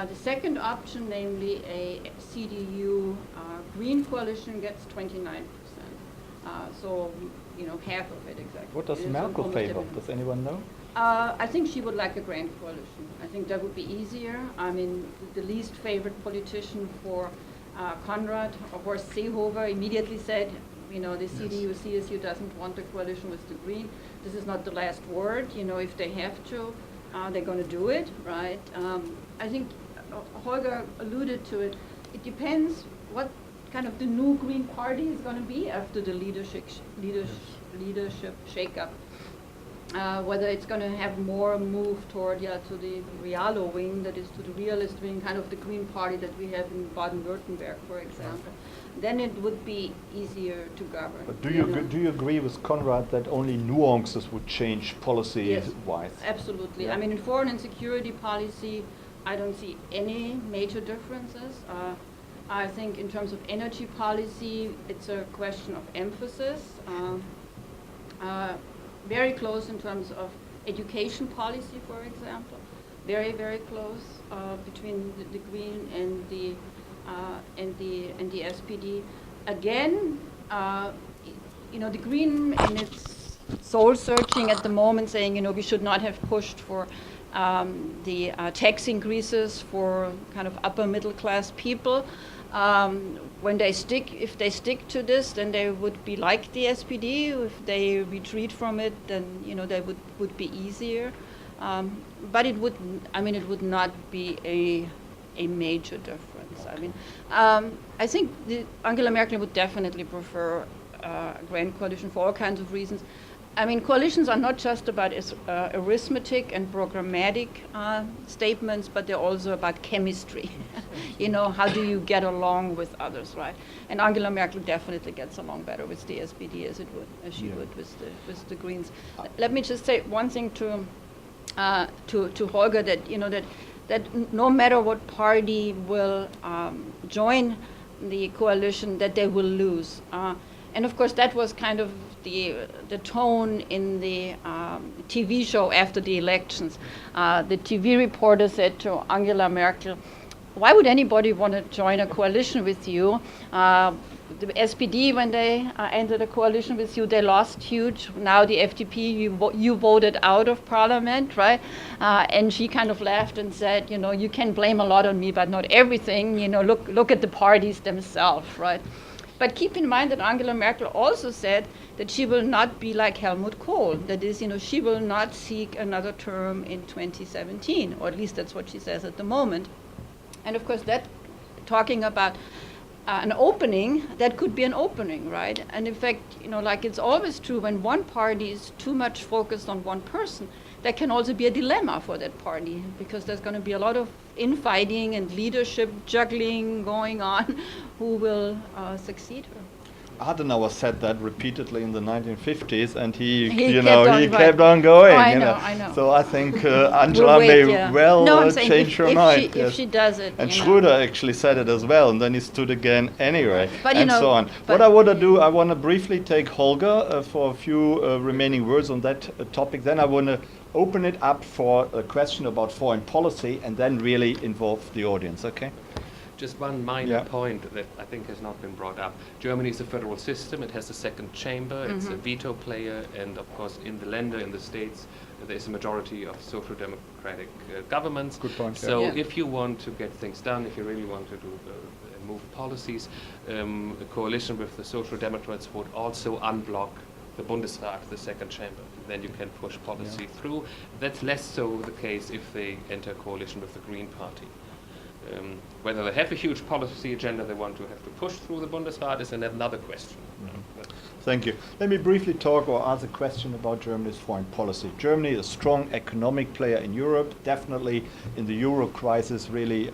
The second option, namely a CDU Green coalition, gets 29%. So, half of it exactly. What does Merkel favor? Does anyone know? I think she would like a grand coalition. I think that would be easier. I mean, the least favorite politician for Konrad, of course, Seehofer immediately said, the CDU-CSU doesn't want a coalition with the Green. This is not the last word. If they have to, they're going to do it, right? I think Holger alluded to it. It depends what kind of the new Green Party is going to be after the leadership shake-up. Whether it's going to have more move toward to the Realo wing, that is to the realist wing, kind of the Green Party that we have in Baden-Württemberg, for example. Then it would be easier to govern. But do you agree with Konrad that only nuances would change policy-wise? Yes, absolutely. Yeah. I mean, in foreign and security policy, I don't see any major differences. I think in terms of energy policy, it's a question of emphasis. Very close in terms of education policy, for example. Very, very close between the Green and the SPD. Again, the Green in its soul searching at the moment, saying we should not have pushed for the tax increases for kind of upper middle class people. If they stick to this, then they would be like the SPD. If they retreat from it, then they would be easier. But it would not be a major difference. Okay. I think Angela Merkel would definitely prefer a grand coalition for all kinds of reasons. Coalitions are not just about arithmetic and programmatic statements, but they're also about chemistry. How do you get along with others, right? And Angela Merkel definitely gets along better with the SPD as she would with the Greens. Let me just say one thing to Holger, that no matter what party will join the coalition, that they will lose. And of course, that was kind of the tone in the TV show after the elections. The TV reporter said to Angela Merkel, why would anybody want to join a coalition with you? The SPD, when they entered a coalition with you, they lost huge. Now the FDP, you voted out of parliament, right? And she kind of laughed and said, you know, you can blame a lot on me, but not everything. You know, look at the parties themselves, right? But keep in mind that Angela Merkel also said that she will not be like Helmut Kohl. That is, you know, she will not seek another term in 2017, or at least that's what she says at the moment. And of course, that talking about an opening, that could be an opening, right? And in fact, you know, like it's always true, when one party is too much focused on one person, that can also be a dilemma for that party, because there's going to be a lot of infighting and leadership juggling going on. Who will succeed her? Adenauer said that repeatedly in the 1950s, and he kept on going. Oh, I know. So I think Angela may change her mind. If she does it. And Schröder actually said it as well, and then he stood again anyway, but, and so on. What I want to do, I want to briefly take Holger for a few remaining words on that topic. Then I want to open it up for a question about foreign policy, and then really involve the audience, okay? Just one minor point that I think has not been brought up. Germany is a federal system. It has a second chamber. It's a veto player. And of course, in the Länder, in the states, there is a majority of social democratic governments. Good point. So if you want to get things done, if you really want to move policies, a coalition with the Social Democrats would also unblock the Bundesrat, the second chamber. Then you can push policy through. That's less so the case if they enter a coalition with the Green Party. Whether they have a huge policy agenda they want to have to push through the Bundesrat is another question. Thank you. Let me briefly talk or ask a question about Germany's foreign policy. Germany is a strong economic player in Europe, definitely in the Euro crisis really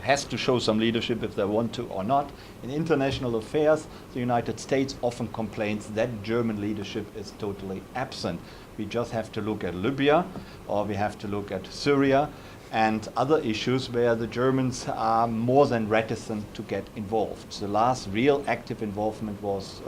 has to show some leadership if they want to or not. In international affairs, the United States often complains that German leadership is totally absent. We just have to look at Libya, or we have to look at Syria, and other issues where the Germans are more than reticent to get involved. The last real active involvement was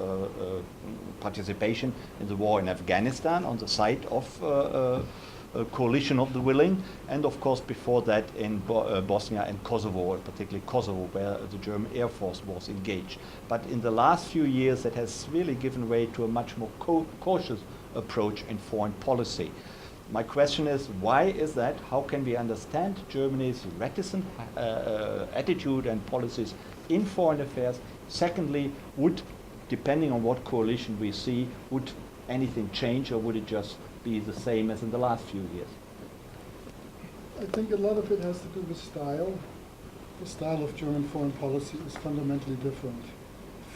participation in the war in Afghanistan on the side of a coalition of the willing, and of course before that in Bosnia and Kosovo, particularly Kosovo, where the German Air Force was engaged. But in the last few years it has really given way to a much more cautious approach in foreign policy. My question is, why is that? How can we understand Germany's reticent attitude and policies in foreign affairs? Secondly, depending on what coalition we see, would anything change, or would it just be the same as in the last few years? I think a lot of it has to do with style. The style of German foreign policy is fundamentally different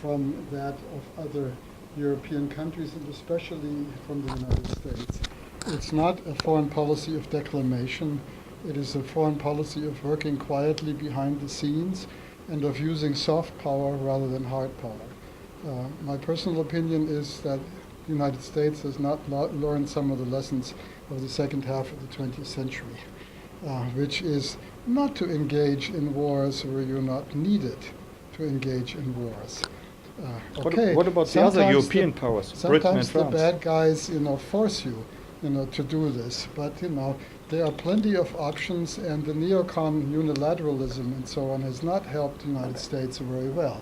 from that of other European countries, and especially from the United States. It's not a foreign policy of declamation. It is a foreign policy of working quietly behind the scenes and of using soft power rather than hard power. My personal opinion is that the United States has not learned some of the lessons of the second half of the 20th century, which is not to engage in wars where you're not needed to engage in wars. What about the other European powers, Britain and France? Sometimes the bad guys, force you, to do this. But, there are plenty of options, and the neocon unilateralism and so on has not helped the United States very well.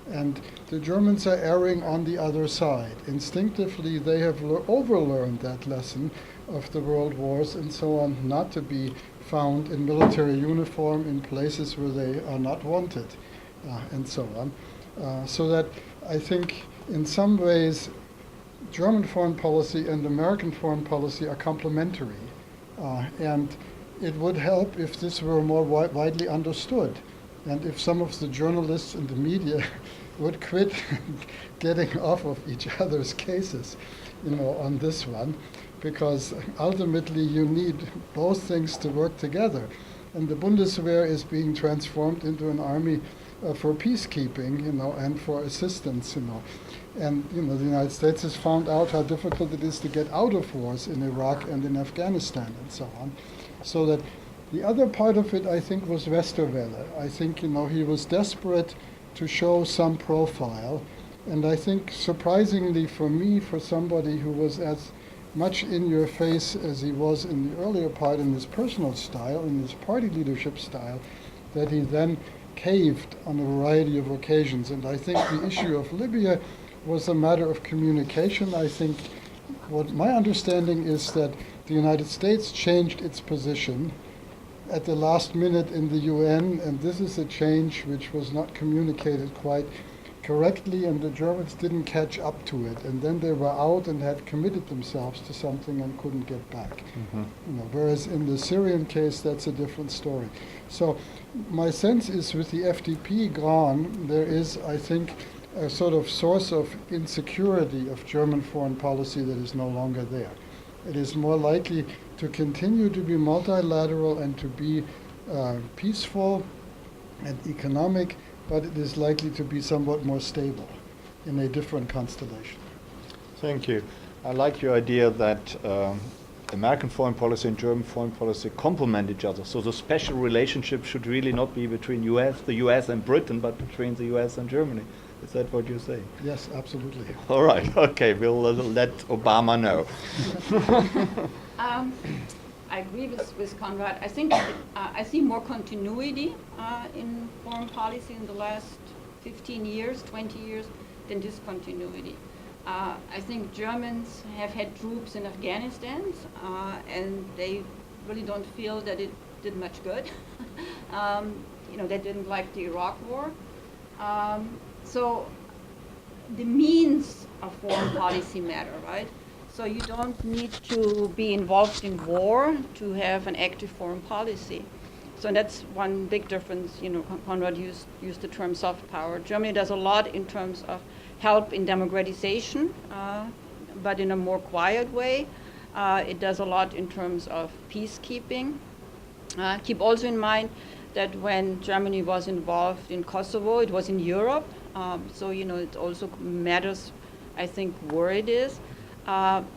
And the Germans are erring on the other side. Instinctively, they have overlearned that lesson of the world wars and so on, not to be found in military uniform in places where they are not wanted, and so on. So that I think in some ways German foreign policy and American foreign policy are complementary. And it would help if this were more widely understood, and if some of the journalists and the media would quit getting off of each other's cases, on this one, because ultimately you need both things to work together. And the Bundeswehr is being transformed into an army for peacekeeping, and for assistance, And, the United States has found out how difficult it is to get out of wars in Iraq and in Afghanistan and so on. So that the other part of it, I think, was Westerwelle. I think, he was desperate to show some profile, And I think, surprisingly for me, for somebody who was as much in your face as he was in the earlier part in his personal style, in his party leadership style, that he then caved on a variety of occasions. And I think the issue of Libya was a matter of communication. I think what my understanding is that the United States changed its position at the last minute in the UN, and this is a change which was not communicated quite correctly, and the Germans didn't catch up to it. And then they were out and had committed themselves to something and couldn't get back. Whereas in the Syrian case, that's a different story. So my sense is with the FDP gone, there is, I think, a sort of source of insecurity of German foreign policy that is no longer there. It is more likely to continue to be multilateral and to be peaceful and economic, but it is likely to be somewhat more stable in a different constellation. Thank you. I like your idea that American foreign policy and German foreign policy complement each other. So the special relationship should really not be between the US and Britain, but between the US and Germany. Is that what you're saying? Yes, absolutely. All right. Okay. We'll let Obama know. I agree with Konrad. I think I see more continuity in foreign policy in the last 15 years, 20 years than discontinuity. I think Germans have had troops in Afghanistan, and they really don't feel that it did much good. They didn't like the Iraq War. So the means of foreign policy matter, right? So you don't need to be involved in war to have an active foreign policy. So that's one big difference. Konrad used the term soft power. Germany does a lot in terms of help in democratization, but in a more quiet way. It does a lot in terms of peacekeeping. Keep also in mind that when Germany was involved in Kosovo, it was in Europe. So it also matters, I think, where it is.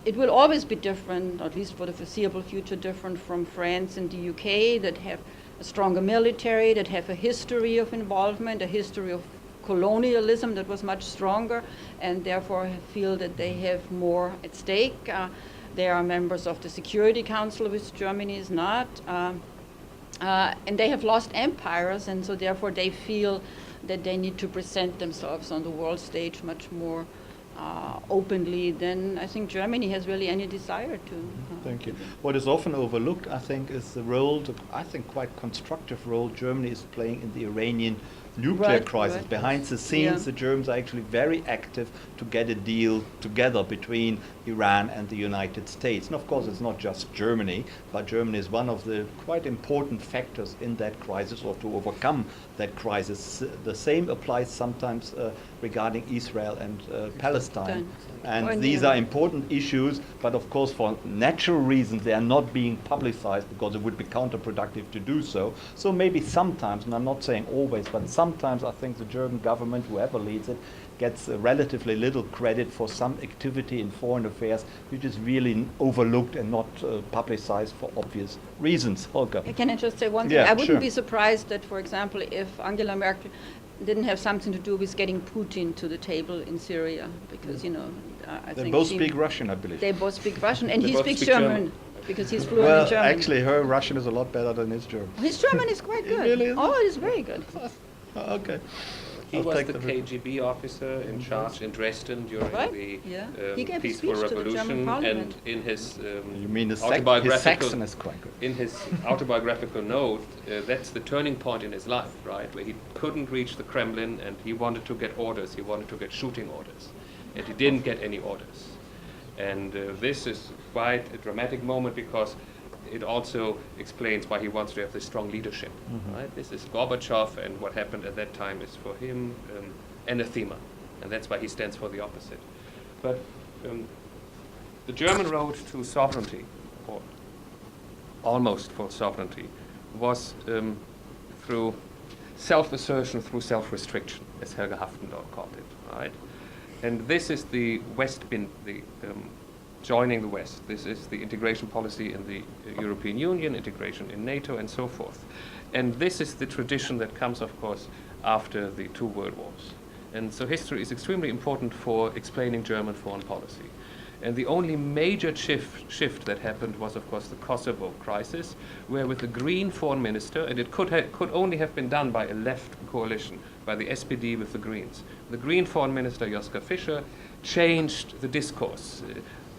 It will always be different, at least for the foreseeable future, different from France and the UK that have a stronger military, that have a history of involvement, a history of colonialism that was much stronger, and therefore feel that they have more at stake. They are members of the Security Council, which Germany is not. And they have lost empires, and so therefore they feel that they need to present themselves on the world stage much more openly than I think Germany has really any desire to. Thank you. What is often overlooked, I think, is the role, quite constructive role Germany is playing in the Iranian nuclear crisis. Right. Behind the scenes, the Germans are actually very active to get a deal together between Iran and the United States. And of course, it's not just Germany, but Germany is one of the quite important factors in that crisis, or to overcome that crisis. The same applies sometimes regarding Israel and Palestine. And these are important issues, but of course, for natural reasons, they are not being publicized because it would be counterproductive to do so. So maybe sometimes, and I'm not saying always, but sometimes I think the German government, whoever leads it, gets relatively little credit for some activity in foreign affairs which is really overlooked and not publicized for obvious reasons. Holger. Can I just say one thing? Yeah, I wouldn't sure. be surprised that, for example, if Angela Merkel didn't have something to do with getting Putin to the table in Syria, because, I They think both speak Russian, I believe. They both speak Russian, and They he both speaks speak German, because he's fluent Well, in German. actually, her Russian is a lot better than his German. His German is quite good. Really is? Oh, it is very good. Okay. He I'll was take the the- KGB officer in charge in Dresden during Right, the yeah. He gave a peaceful speech to the German revolution, parliament. and in his You mean his autobiographical Saxon is quite good. in his autobiographical note, that's the turning point in his life, right, where he couldn't reach the Kremlin and he wanted to get orders, he wanted to get shooting orders, and he didn't get any orders. And this is quite a dramatic moment because it also explains why he wants to have this strong leadership, right? This is Gorbachev, and what happened at that time is for him anathema, and that's why he stands for the opposite. But the German road to sovereignty, or almost for sovereignty, was through self-assertion, through self-restriction, as Helga Haftendorf called it, right? And this is the joining the West. This is the integration policy in the European Union, integration in NATO, and so forth. And this is the tradition that comes, of course, after the two world wars. And so history is extremely important for explaining German foreign policy. And the only major shift that happened was, of course, the Kosovo crisis, where with the Green foreign minister, and it could only have been done by a left coalition, by the SPD with the Greens. The Green foreign minister, Joschka Fischer, changed the discourse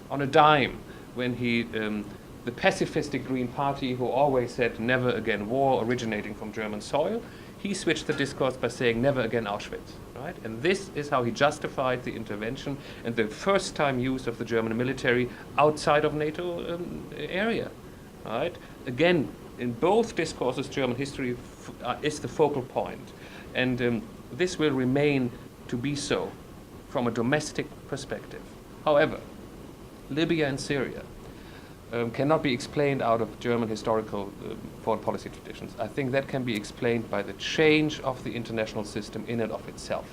on a dime when he, the pacifistic Green Party, who always said never again war originating from German soil, he switched the discourse by saying never again Auschwitz, right? And this is how he justified the intervention and the first time use of the German military outside of NATO area, right? Again, in both discourses, German history is the focal point. And this will remain to be so from a domestic perspective. However, Libya and Syria cannot be explained out of German historical foreign policy traditions. I think that can be explained by the change of the international system in and of itself.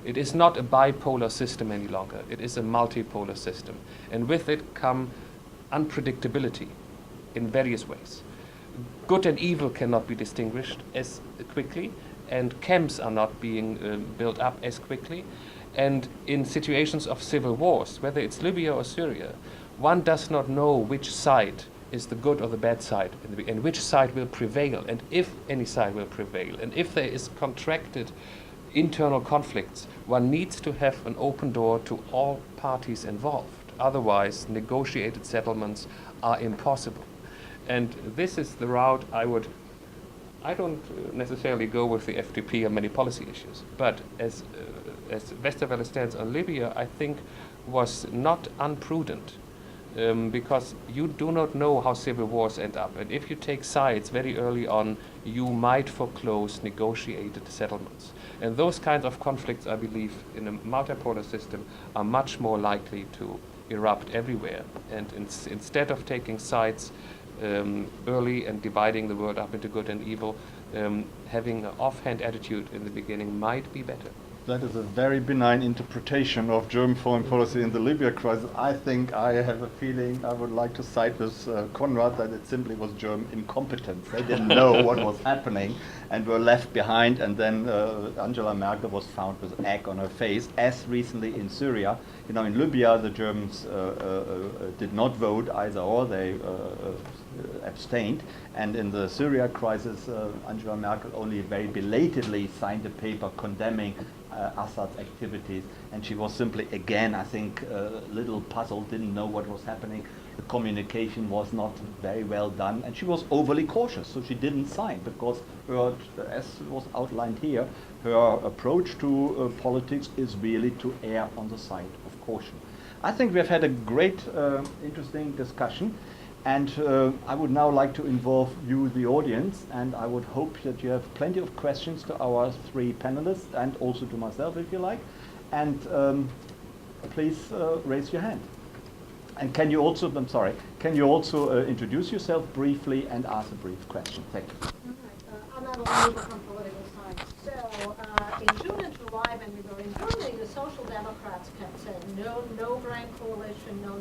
It is not a bipolar system any longer. It is a multipolar system. And with it come unpredictability in various ways. Good and evil cannot be distinguished as quickly, and camps are not being built up as quickly. And in situations of civil wars, whether it's Libya or Syria, one does not know which side is the good or the bad side, and which side will prevail, and if any side will prevail. And if there is contracted internal conflicts, one needs to have an open door to all parties involved. Otherwise, negotiated settlements are impossible. And this is the route I don't necessarily go with the FDP on many policy issues, but as Westerwelle stands on Libya, I think was not unprudent. Because you do not know how civil wars end up. And if you take sides very early on, you might foreclose negotiated settlements. And those kinds of conflicts, I believe, in a multipolar system are much more likely to erupt everywhere. And instead of taking sides early and dividing the world up into good and evil, having an offhand attitude in the beginning might be better. That is a very benign interpretation of German foreign policy in the Libya crisis. I think I have a feeling I would like to side with Konrad that it simply was German incompetence. They didn't know what was happening and were left behind, and then Angela Merkel was found with egg on her face, as recently in Syria. You know, in Libya, the Germans did not vote either or, they abstained. And in the Syria crisis, Angela Merkel only very belatedly signed a paper condemning Assad's activities, and she was simply, again, I think, a little puzzled, didn't know what was happening. The communication was not very well done, and she was overly cautious, so she didn't sign, because her, as was outlined here, her approach to politics is really to err on the side of caution. I think we've had a great, interesting discussion. And I would now like to involve you, the audience, and I would hope that you have plenty of questions to our three panelists and also to myself, if you like. And please raise your hand. And can you also, introduce yourself briefly and ask a brief question? Thank you. I'm Annalena from Political Science. So in June and July, when we were in Germany, the Social Democrats kept saying, no grand coalition, no.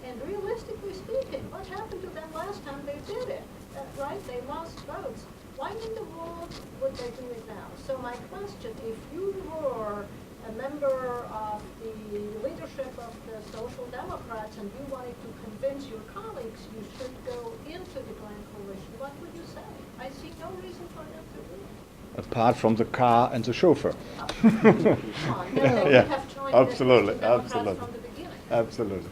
And realistically speaking, what happened to them last time they did it? Right? They lost votes. Why in the world would they do it now? So my question, if you were a member of the leadership of the Social Democrats and you wanted to convince your colleagues you should go into the Grand Coalition, what would you say? I see no reason for them to do it. Apart from the car and the chauffeur. Yeah, absolutely. From the beginning. Absolutely.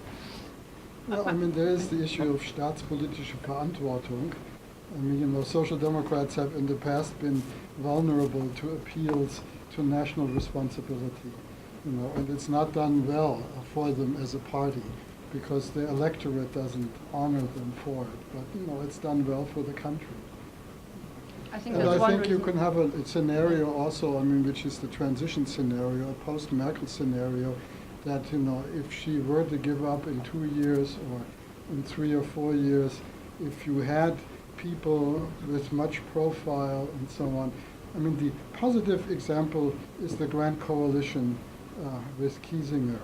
Well, I mean, there is the issue of staatspolitische Verantwortung. I mean, you know, Social Democrats have in the past been vulnerable to appeals to national responsibility, you know, and it's not done well for them as a party because the electorate doesn't honor them for it. But, you know, it's done well for the country. I think And that's I one think you reason. can have a scenario also, I mean, which is the transition scenario, a post-Merkel scenario, that, you know, if she were to give up in 2 years or in 3 or 4 years, if you had people with much profile and so on. I mean, the positive example is the Grand Coalition with Kiesinger,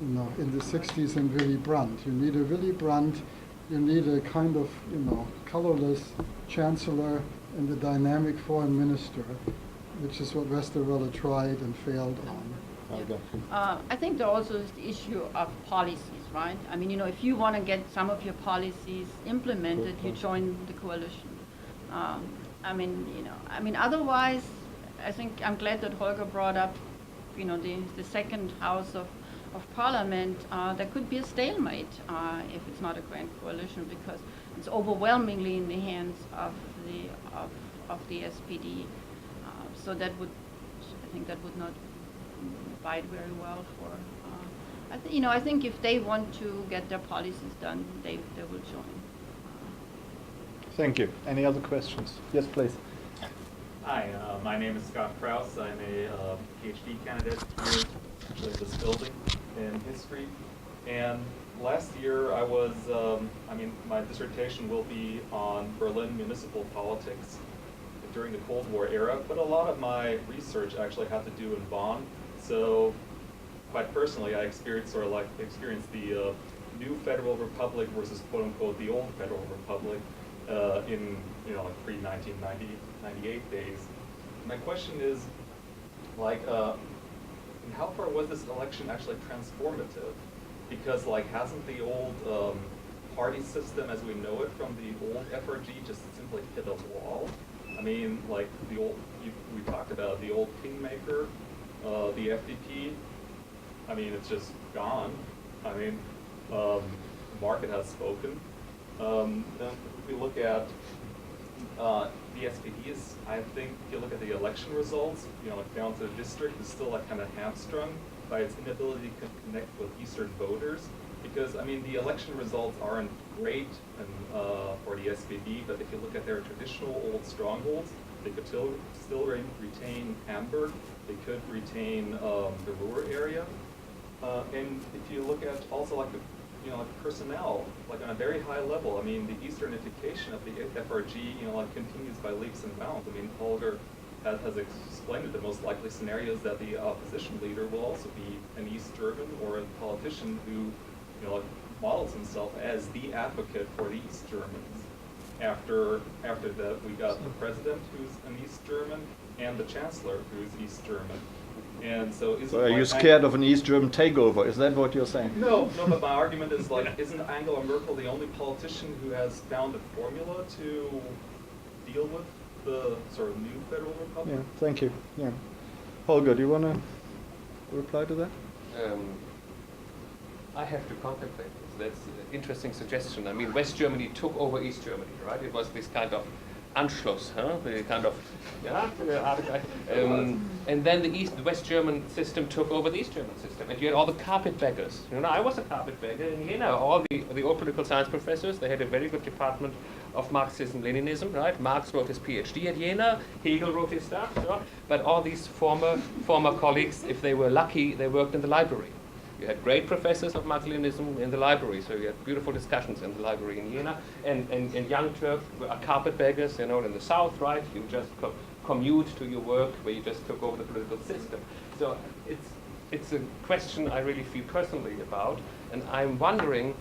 you know, in the 60s and Willy Brandt. You need a Willy Brandt, you need a kind of, you know, colorless chancellor and a dynamic foreign minister. which is what Westerwelle tried and failed on. Helga. I think there also is the issue of policies, right? I mean, if you want to get some of your policies implemented, you join the coalition. Otherwise, I think I'm glad that Holger brought up, the second house of parliament. There could be a stalemate if it's not a grand coalition, because it's overwhelmingly in the hands of the SPD. So I think that would not bide very well for. I think if they want to get their policies done, they will join. Thank you. Any other questions? Yes, please. Hi, my name is Scott Kraus. I'm a PhD candidate here in this building in history. And last year I was, my dissertation will be on Berlin municipal politics during the Cold War era, but a lot of my research actually had to do in Bonn. So quite personally, I experienced the new Federal Republic versus quote unquote the old Federal Republic in pre-1998 days. My question is, how far was this election actually transformative? Because hasn't the old party system as we know it from the old FRG just simply hit a wall? I mean, we talked about the old kingmaker, the FDP. I mean, it's just gone. I mean, the market has spoken. Then if we look at the SPDs, I think if you look at the election results, down to the district is still kind of hamstrung by its inability to connect with Eastern voters. Because, the election results aren't great for the SPD, but if you look at their traditional old strongholds, they could still retain Hamburg, they could retain the Ruhr area. And if you look at also personnel, on a very high level, the Easternification of the FRG, continues by leaps and bounds. Holger has explained it. The most likely scenario is that the opposition leader will also be an East German or a politician who, models himself as the advocate for the East Germans. After that, we got the president, who's an East German, and the chancellor, who's East German. And so, are you scared of an East German takeover? Is that what you're saying? No, but my argument is isn't Angela Merkel the only politician who has found a formula to deal with the sort of new Federal Republic? Yeah, thank you. Yeah, Holger, do you want to reply to that? I have to contemplate this. That's an interesting suggestion. West Germany took over East Germany, right? It was this kind of Anschluss, the kind of, and then the West German system took over the East German system, and you had all the carpetbaggers. I was a carpetbagger in Jena. All the old political science professors, they had a very good department of Marxism-Leninism, right? Marx wrote his PhD at Jena, Hegel wrote his stuff, but all these former colleagues, if they were lucky, they worked in the library. You had great professors of Marx-Leninism in the library, so you had beautiful discussions in the library in Jena. And young Turks are carpetbaggers, in the south, right? You just commute to your work where you just took over the political system. So it's a question I really feel personally about, and I'm wondering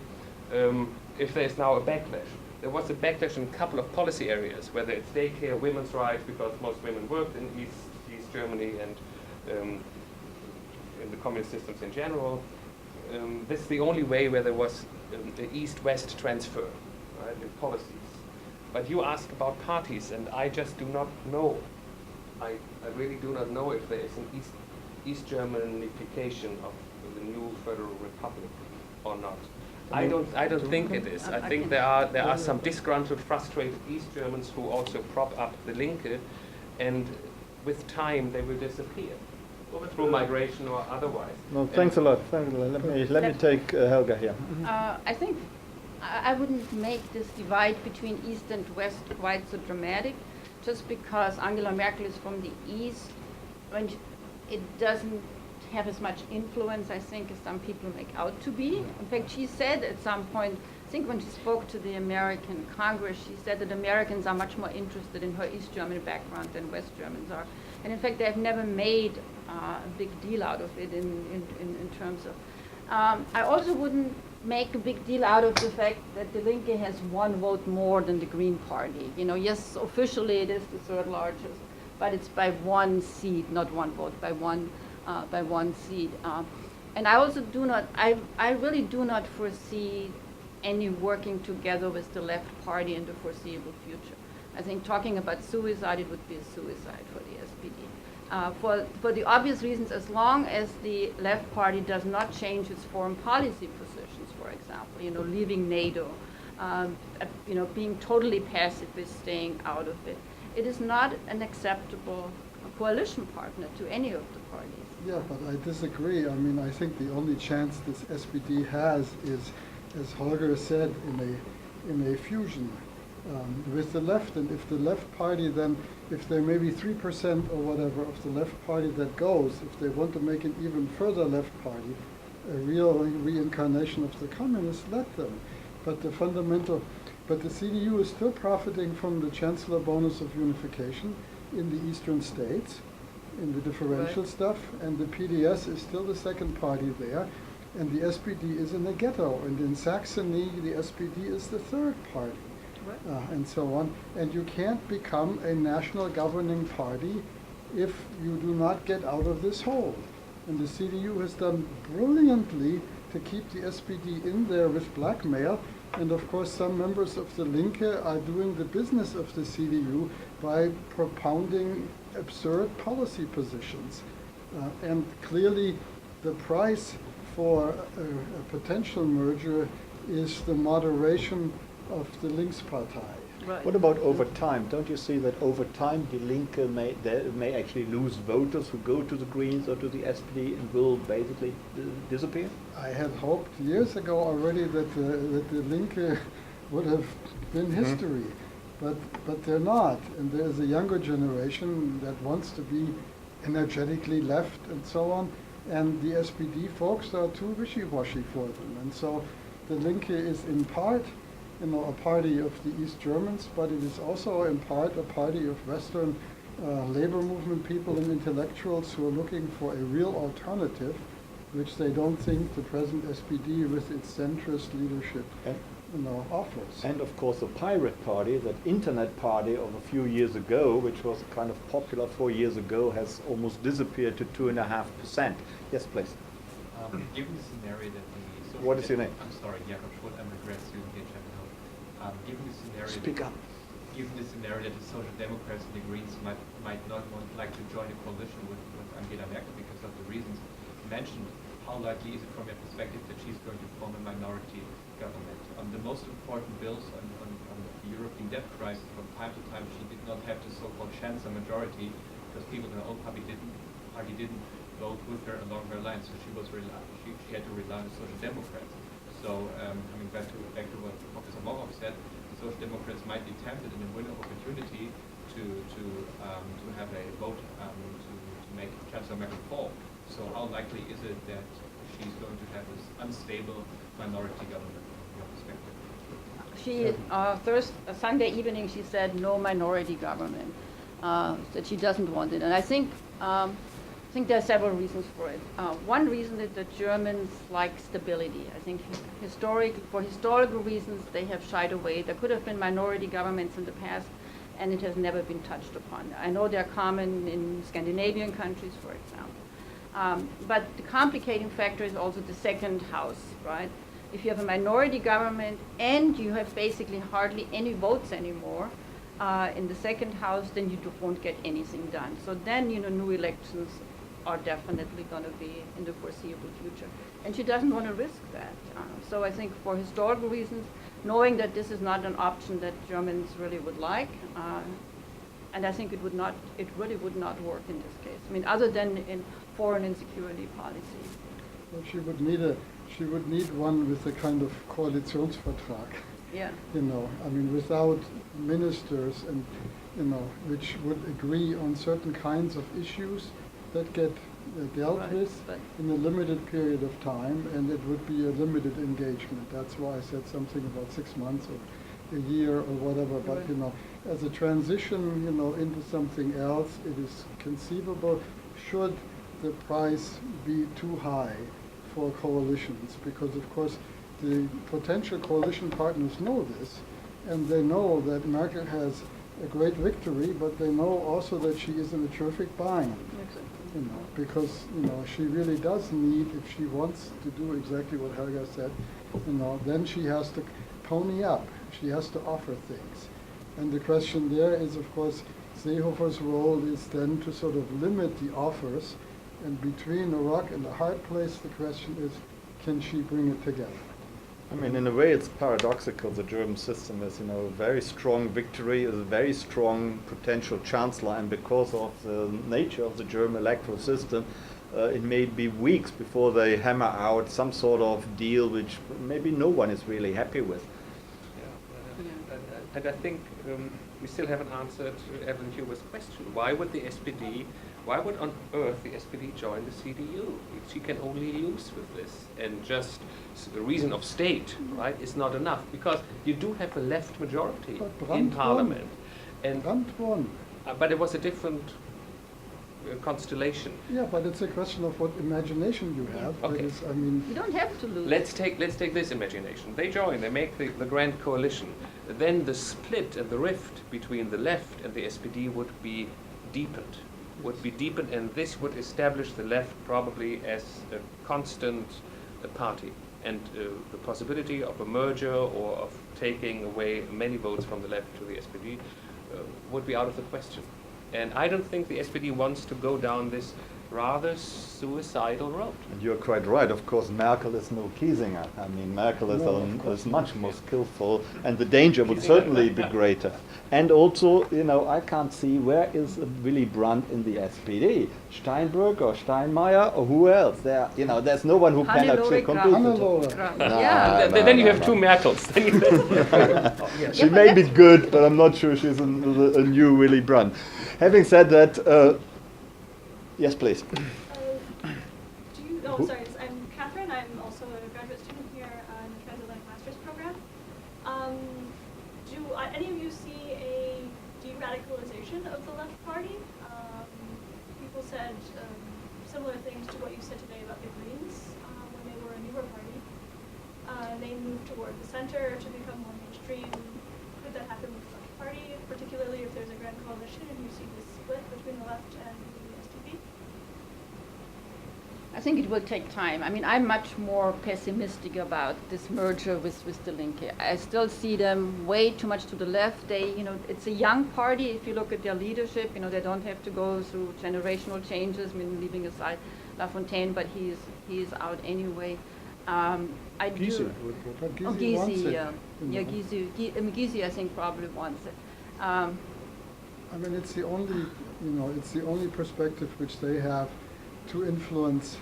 if there's now a backlash. There was a backlash in a couple of policy areas, whether it's daycare, women's rights, because most women worked in East Germany and in the communist systems in general. This is the only way where there was the East-West transfer, right, in policies. But you ask about parties, and I just do not know. I really do not know if there is an East Germanification of the new Federal Republic or not. I don't think it is. I think there are some disgruntled, frustrated East Germans who also prop up the Linke, and with time they will disappear. Through migration or otherwise. No, thanks a lot. Let me take Helga here. I think I wouldn't make this divide between East and West quite so dramatic, just because Angela Merkel is from the East. It doesn't have as much influence, I think, as some people make out to be. In fact, she said at some point, I think when she spoke to the American Congress, she said that Americans are much more interested in her East German background than West Germans are. And in fact, they have never made a big deal out of it in terms of. I also wouldn't make a big deal out of the fact that the Linke has one vote more than the Green Party. Yes, officially it is the third largest but it's by one seat, not one vote, by one seat. And I also do not, I really do not foresee any working together with the left party in the foreseeable future. I think talking about suicide, it would be a suicide for the SPD. For the obvious reasons, as long as the left party does not change its foreign policy positions, for example, leaving NATO, being totally pacifist, staying out of it, it is not an acceptable coalition partner to any of the parties. Yeah, but I disagree. I mean, I think the only chance this SPD has is, as Holger said, in a fusion with the left. And if the left party then, if there may be 3% or whatever of the left party that goes, if they want to make an even further left party, a real reincarnation of the communists, let them. But the CDU is still profiting from the chancellor bonus of unification in the eastern states, in the differential stuff, and the PDS is still the second party there, and the SPD is in the ghetto, and in Saxony the SPD is the third party, and so on. And you can't become a national governing party if you do not get out of this hole. And the CDU has done brilliantly to keep the SPD in there with blackmail. And of course, some members of the Linke are doing the business of the CDU by propounding absurd policy positions. And clearly, the price for a potential merger is the moderation of the Linkspartei. Right. What about over time? Don't you see that over time the Linke may actually lose voters who go to the Greens or to the SPD and will basically disappear? I had hoped years ago already that the Linke would have been history, but they're not. And there's a younger generation that wants to be energetically left and so on. And the SPD folks are too wishy-washy for them. And so the Linke is in part a party of the East Germans, but it is also in part a party of Western labor movement people and intellectuals who are looking for a real alternative, which they don't think the present SPD with its centrist leadership offers. And of course the Pirate Party, that internet party of a few years ago, which was kind of popular 4 years ago, has almost disappeared to 2.5%. Yes, please. Given the scenario that the social What is your name? I'm sorry, Jarausch, I'm a grad student here at Chapel. Given the scenario, Speak up. Given the scenario that the Social Democrats and the Greens might not like to join a coalition with Angela Merkel because of the reasons mentioned, how likely is it from your perspective that she's going to form a minority government? On the most important bills on the European debt crisis, from time to time she did not have the so-called chance of majority because people in her own party didn't vote with her along her lines, so she had to rely on the Social Democrats. So coming back to what Professor Moroff said, the Social Democrats might be tempted in a window of opportunity to have a vote to make Chancellor Merkel fall. So how likely is it that she's going to have this unstable minority government from your perspective? She Sunday evening she said no minority government, that she doesn't want it, and I think there are several reasons for it. One reason is that Germans like stability. I think for historical reasons they have shied away. There could have been minority governments in the past, and it has never been touched upon. I know they're common in Scandinavian countries, for example. But the complicating factor is also the second house, right? If you have a minority government and you have basically hardly any votes anymore in the second house, then you won't get anything done. So then, new elections are definitely going to be in the foreseeable future. And she doesn't want to risk that. So I think for historical reasons, knowing that this is not an option that Germans really would like, and I think it really would not work in this case. I mean, other than in foreign and security policy. Well, she would need one with a kind of Koalitionsvertrag. Yeah. I mean, without ministers and, which would agree on certain kinds of issues that get dealt with in a limited period of time, and it would be a limited engagement. That's why I said something about 6 months or a year or whatever. But as a transition, into something else, it is conceivable. Should the price be too high for coalitions? Because of course the potential coalition partners know this, and they know that Merkel has a great victory, but they know also that she is in a terrific bind. You know, because she really does need, if she wants to do exactly what Helga said, then she has to pony up. She has to offer things. And the question there is, of course, Seehofer's role is then to sort of limit the offers, and between a rock and a hard place, the question is, can she bring it together? I mean, in a way, it's paradoxical. The German system is, a very strong victory, is a very strong potential chancellor, and because of the nature of the German electoral system, it may be weeks before they hammer out some sort of deal which maybe no one is really happy with. And I think we still haven't answered Evelyn Huber's question. Why would on earth the SPD join the CDU? She can only lose with this, and just the reason of state, right, is not enough, because you do have a left majority in parliament. And Brandt won. But it was a different constellation. Yeah, but it's a question of what imagination you have. Okay. You don't have to lose. Let's take this imagination. They join, they make the grand coalition. Then the split and the rift between the left and the SPD would be deepened, and this would establish the left probably as a constant party. And the possibility of a merger or of taking away many votes from the left to the SPD would be out of the question. And I don't think the SPD wants to go down this rather suicidal road. And you're quite right. Of course, Merkel is no Kiesinger. I mean, Merkel is much more skillful, and the danger would certainly be greater. And also, I can't see where is Willy Brandt in the SPD. Steinbrück or Steinmeier or who else? There's no one who can actually compete. Then you have two Merkels. She may be good, but I'm not sure she's a new Willy Brandt. Having said that, yes, please. Sorry, I'm Catherine. I'm also a graduate student here in the Transatlantic Master's Program. Do any of you see a de-radicalization of the left party? People said similar things to what you said today about the Greens when they were a newer party. They moved toward the center to become more mainstream. Could that happen with the left party, particularly if there's a grand coalition and you see this split between the left and the SDP? I think it will take time. I mean, I'm much more pessimistic about this merger with the Linke. I still see them way too much to the left. It's a young party. If you look at their leadership, they don't have to go through generational changes. I mean, leaving aside Lafontaine, but he's out anyway. Gysi I think probably wants it. It's the only perspective which they have to influence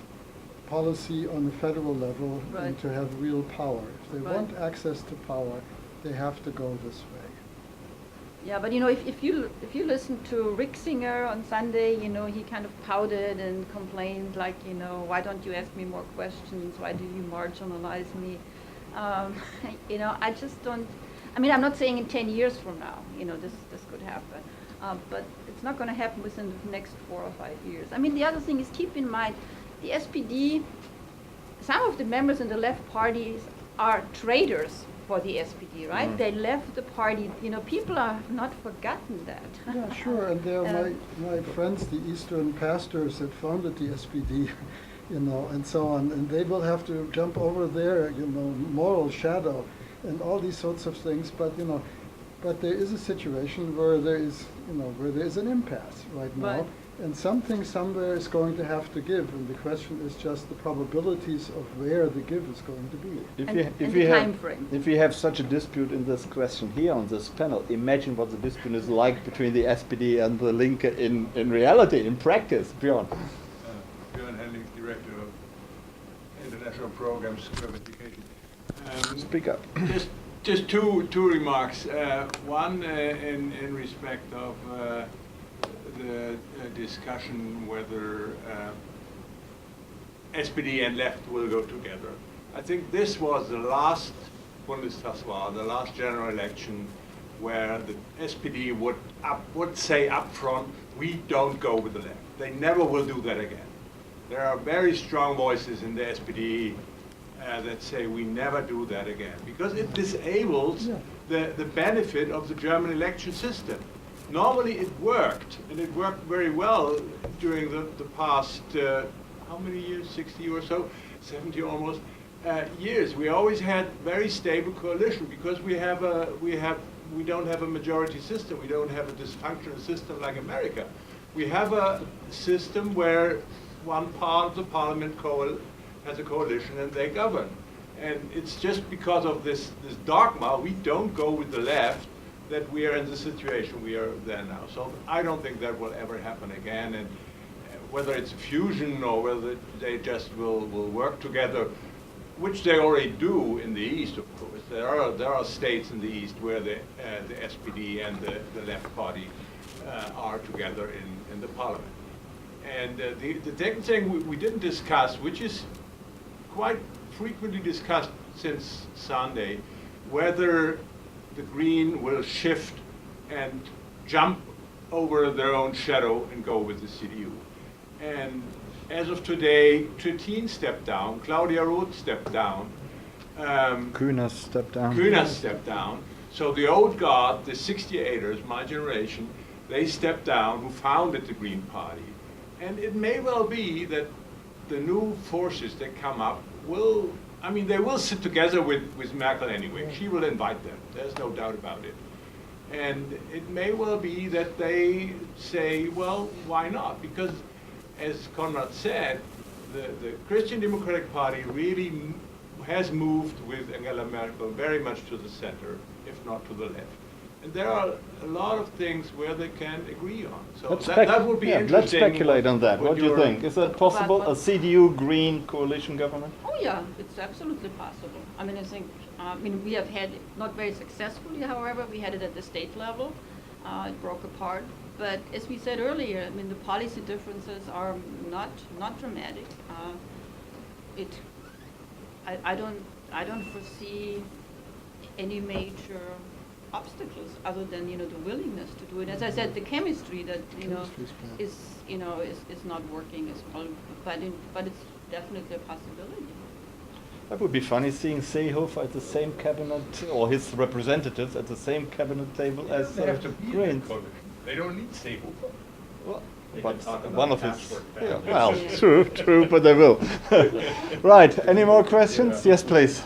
policy on the federal level and to have real power. If they want access to power, they have to go this way. Yeah, but if you listen to Rixinger on Sunday, he kind of pouted and complained like, why don't you ask me more questions? Why do you marginalize me? I just don't. I mean, I'm not saying in 10 years from now, this could happen, but it's not going to happen within the next 4 or 5 years. I mean, the other thing is, keep in mind, the SPD, some of the members in the left parties are traitors for the SPD, right? They left the party. People have not forgotten that. Yeah, sure, and they're my friends, the Eastern pastors that founded the SPD, and so on, and they will have to jump over their, moral shadow and all these sorts of things, but there is a situation where there is an impasse right now, and something somewhere is going to have to give, and the question is just the probabilities of where the give is going to be. If we have such a dispute in this question here on this panel, imagine what the dispute is like between the SPD and the Linke in reality, in practice. Björn. Björn Henning, Director of International Programs of Education. Speak up. Just two remarks. One in respect of the discussion whether SPD and left will go together. I think this was the last Bundestagswahl, the last general election, where the SPD would say up front, we don't go with the left. They never will do that again. There are very strong voices in the SPD that say we never do that again, because it disables the benefit of the German election system. normally it worked, and it worked very well during the past, how many years, 60 or so, 70 almost, years. We always had very stable coalition because we don't have a majority system. We don't have a dysfunctional system like America. We have a system where one part of the parliament has a coalition and they govern. And it's just because of this dogma, we don't go with the left, that we are in the situation we are there now. So I don't think that will ever happen again. And whether it's a fusion or whether they just will work together, which they already do in the East, of course. There are states in the East where the SPD and the left party are together in the parliament. And the second thing we didn't discuss, which is quite frequently discussed since Sunday, whether the Green will shift and jump over their own shadow and go with the CDU. And as of today, Trittin stepped down, Claudia Roth stepped down, Kühner stepped down. Kühner stepped down. So the old guard, the 68ers, my generation, they stepped down, who founded the Green Party. And it may well be that the new forces that come up will, I mean, they will sit together with Merkel anyway. She will invite them. There's no doubt about it. And it may well be that they say, well, why not? Because, as Konrad said, the Christian Democratic Party really has moved with Angela Merkel very much to the center, if not to the left. And there are a lot of things where they can agree on. So that would be interesting. Let's speculate on that. What do you think? Is that possible, a CDU-Green coalition government? Oh yeah, it's absolutely possible. I mean, I think, we have had, not very successfully, however, we had it at the state level. It broke apart. But as we said earlier, I mean, the policy differences are not dramatic. I don't foresee any major obstacles other than the willingness to do it. As I said, the chemistry that is not working as well, but it's definitely a possibility. That would be funny, seeing Seehofer at the same cabinet, or his representatives at the same cabinet table as They have to be in Greens. the coalition. They don't need Seehofer. Well, They but can talk about one of his. password Yeah, ban. well, true, but they will. Right. Any more questions? Yes, please.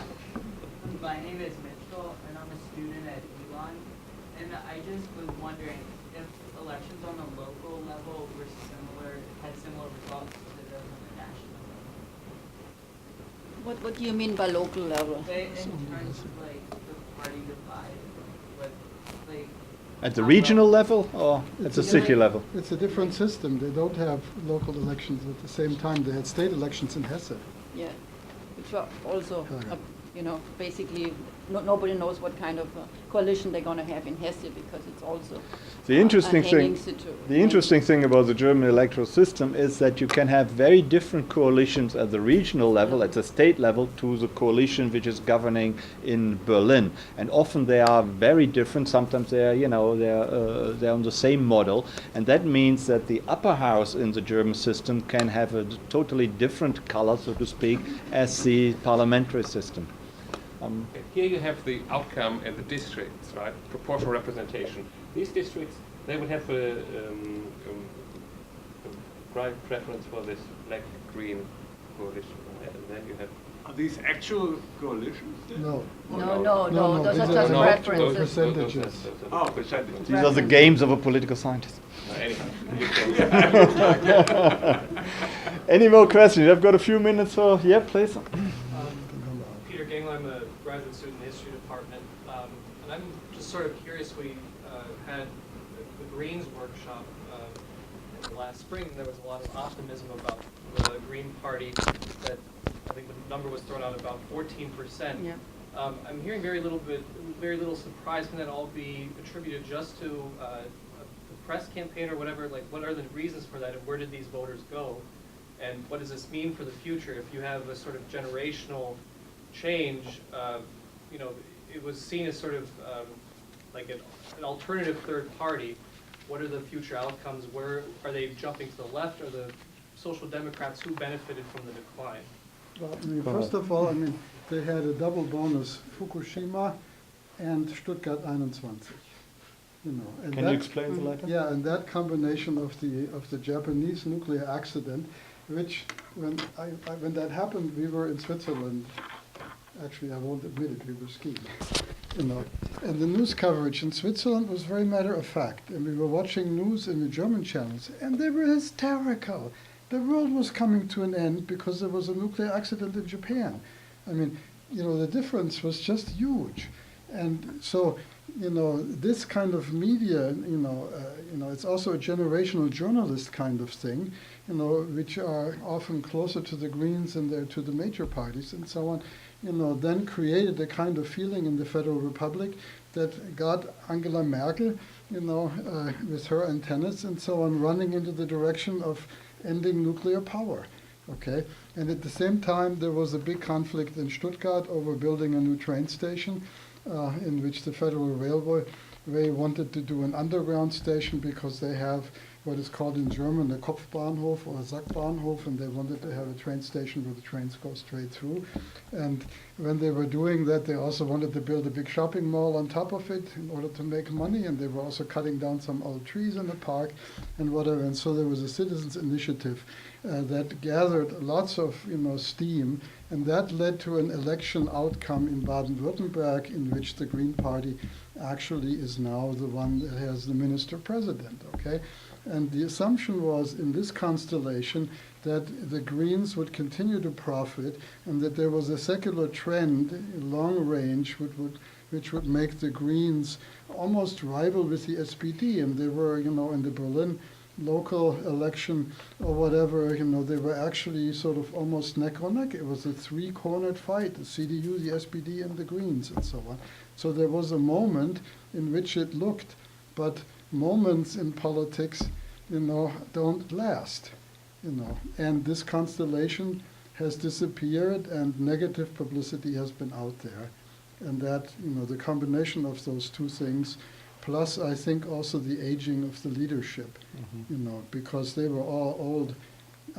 My name is Mitchell, and I'm a student at Elon. And I just was wondering if elections on the local level were had similar results to those on the national level. What do you mean by local level? In terms of the party divide, At the regional level or at the city level? It's a different system. They don't have local elections at the same time. They had state elections in Hesse. Yeah, which are also, basically nobody knows what kind of coalition they're going to have in Hesse, because it's also The interesting a hanging the interesting thing about the German electoral system is that you can have very different coalitions at the regional level, at the state level, to the coalition which is governing in Berlin. And often they are very different. Sometimes they are, they're on the same model, and that means that the upper house in the German system can have a totally different color, so to speak, as the parliamentary system. Here you have the outcome and the districts, right? Proportional representation. These districts, they would have a right preference for this black-green coalition, right? And then you have. Are these actual coalitions? then? No. No, those are these just not preferences. percentages. Oh, percentages. These are the games of a political scientist. Anyhow. Any more questions? I've got a few minutes for, yeah, please. Peter Gengel, I'm a graduate student in the history department, and I'm just sort of curious. We had the Greens workshop last spring. There was a lot of optimism about the Green Party. That I think the number was thrown out about 14%. Yeah. I'm hearing very little surprise. Can that all be attributed just to a press campaign or whatever? Like, what are the reasons for that, and where did these voters go? And what does this mean for the future? If you have a sort of generational change, it was seen as sort of like an alternative third party. What are the future outcomes? Where are they jumping to the left? Are the Social Democrats who benefited from the decline? Well, first of all, they had a double bonus, Fukushima and Stuttgart 21. You know, and Can you explain the latter? Yeah, and that combination of the Japanese nuclear accident, which when that happened, we were in Switzerland. Actually, I won't admit it, we were skiing. You know, and the news coverage in Switzerland was very matter of fact, and we were watching news in the German channels, and they were hysterical. The world was coming to an end because there was a nuclear accident in Japan. I mean, you know, the difference was just huge, and so. You know, this kind of media, you know, it's also a generational journalist kind of thing, you know, which are often closer to the Greens and to the major parties and so on, you know, then created a kind of feeling in the Federal Republic that got Angela Merkel, you know, with her antennas and so on, running into the direction of ending nuclear power. Okay, and at the same time, there was a big conflict in Stuttgart over building a new train station. In which the Federal Railway wanted to do an underground station because they have what is called in German a Kopfbahnhof or a Sackbahnhof, and they wanted to have a train station where the trains go straight through. And when they were doing that, they also wanted to build a big shopping mall on top of it in order to make money, and they were also cutting down some old trees in the park and whatever. And so there was a citizens' initiative that gathered lots of, you know, steam, and that led to an election outcome in Baden-Württemberg in which the Green Party actually is now the one that has the minister president, okay? And the assumption was in this constellation that the Greens would continue to profit and that there was a secular trend long range which would make the Greens almost rival with the SPD. And they were, you know, in the Berlin local election or whatever, you know, they were actually sort of almost neck or neck. It was a three-cornered fight, the CDU, the SPD, and the Greens, and so on. So there was a moment in which it looked, but moments in politics, you know, don't last, you know. And this constellation has disappeared, and negative publicity has been out there. And that, you know, the combination of those two things, plus I think also the aging of the leadership, you know, because they were all old,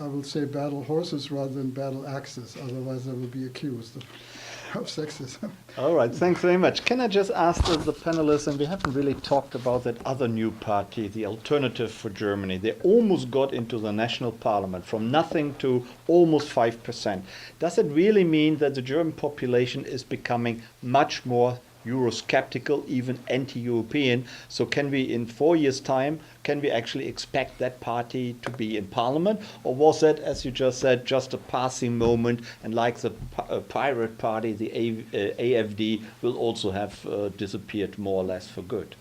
I will say battle horses rather than battle axes, otherwise I will be accused of sexism. All right, thanks very much. Can I just ask the panelists, and we haven't really talked about that other new party, the Alternative for Germany. They almost got into the national parliament from nothing to almost 5%. Does it really mean that the German population is becoming much more Eurosceptical, even anti-European? So can we, in 4 years' time, can we actually expect that party to be in parliament? Or was that, as you just said, just a passing moment, and like the Pirate Party, the AfD will also have disappeared more or less for good?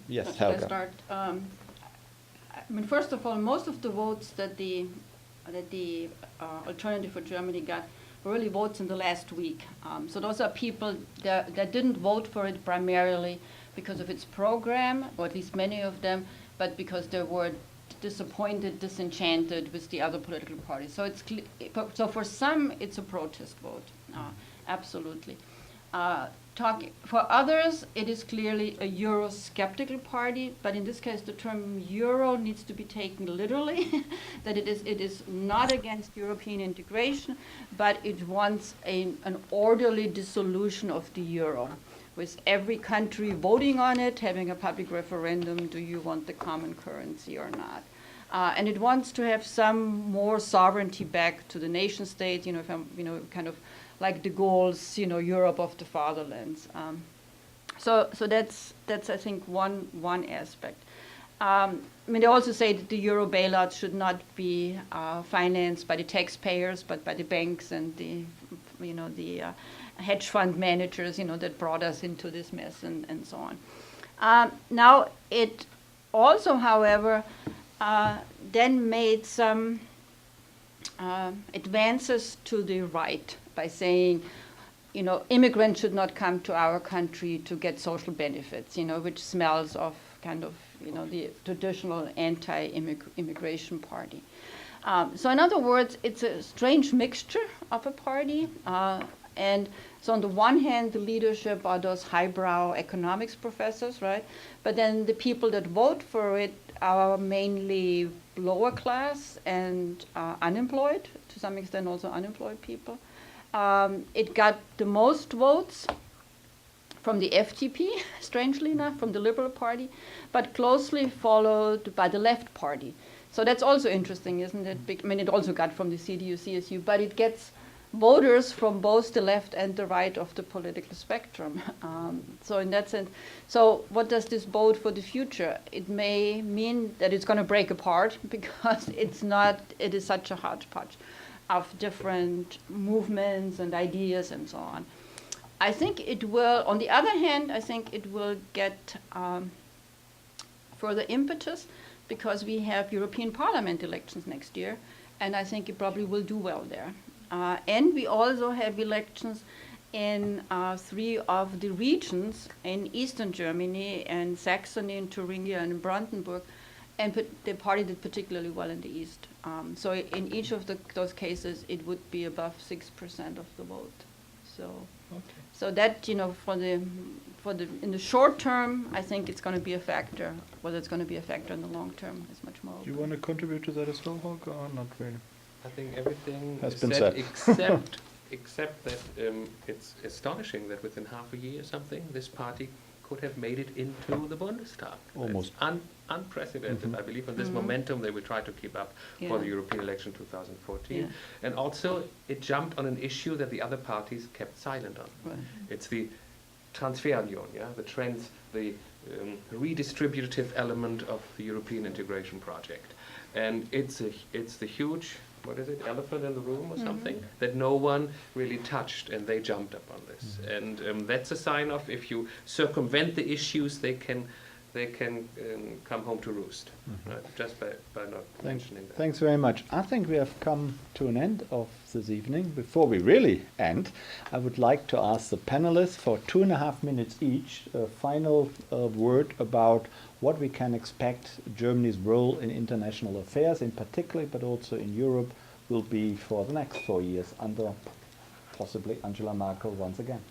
Yes, Helga. Should I start? I mean, first of all, most of the votes that the Alternative for Germany got really votes in the last week. So those are people that didn't vote for it primarily because of its program, or at least many of them, but because they were disappointed, disenchanted with the other political parties. So it's so for some, it's a protest vote, absolutely. For others, it is clearly a Eurosceptical party, but in this case, the term Euro needs to be taken literally, that it is not against European integration, but it wants an orderly dissolution of the Euro, with every country voting on it, having a public referendum, do you want the common currency or not? And it wants to have some more sovereignty back to the nation state, you know, kind of like de Gaulle's, you know, Europe of the fatherlands. So that's I think one aspect. I mean, they also say that the Euro bailouts should not be financed by the taxpayers, but by the banks and the hedge fund managers, you know, that brought us into this mess and so on. Now it also, however, then made some advances to the right by saying, you know, immigrants should not come to our country to get social benefits, you know, which smells of kind of, you know, the traditional anti-immigration party. So in other words, it's a strange mixture of a party. And so on the one hand, the leadership are those highbrow economics professors, right? But then the people that vote for it are mainly lower class and unemployed, to some extent also unemployed people. It got the most votes from the FDP, strangely enough, from the Liberal Party, but closely followed by the Left Party. So that's also interesting, isn't it? I mean, it also got from the CDU, CSU, but it gets voters from both the left and the right of the political spectrum. So in that sense, so what does this bode for the future? It may mean that it's going to break apart because it is such a hodgepodge of different movements and ideas and so on. I think it will, on the other hand, I think it will get further impetus because we have European Parliament elections next year, and I think it probably will do well there. And we also have elections in 3 of the regions in Eastern Germany, and Saxony, and Thuringia, and Brandenburg, and the party did particularly well in the East. So in each of those cases, it would be above 6% of the vote. So, okay. So that, you know, in the short term, I think it's going to be a factor. Whether it's going to be a factor in the long term is much more. Do you want to contribute to that as well, Holger, or not really? I think everything has is been said. Except that it's astonishing that within half a year or something, this party could have made it into the Bundestag. Almost. It's unprecedented. I believe on this momentum they will try to keep up for the European election 2014. Yeah. And also it jumped on an issue that the other parties kept silent on. Right. It's the Transferunion, the redistributive element of the European integration project. And it's the huge, what is it, elephant in the room or something, that no one really touched, and they jumped up on this. And that's a sign of, if you circumvent the issues, they can come home to roost, right? Just by not mentioning that. Thanks very much. I think we have come to an end of this evening. Before we really end, I would like to ask the panelists for 2.5 minutes each a final word about what we can expect Germany's role in international affairs in particular, but also in Europe, will be for the next 4 years under possibly Angela Merkel once again.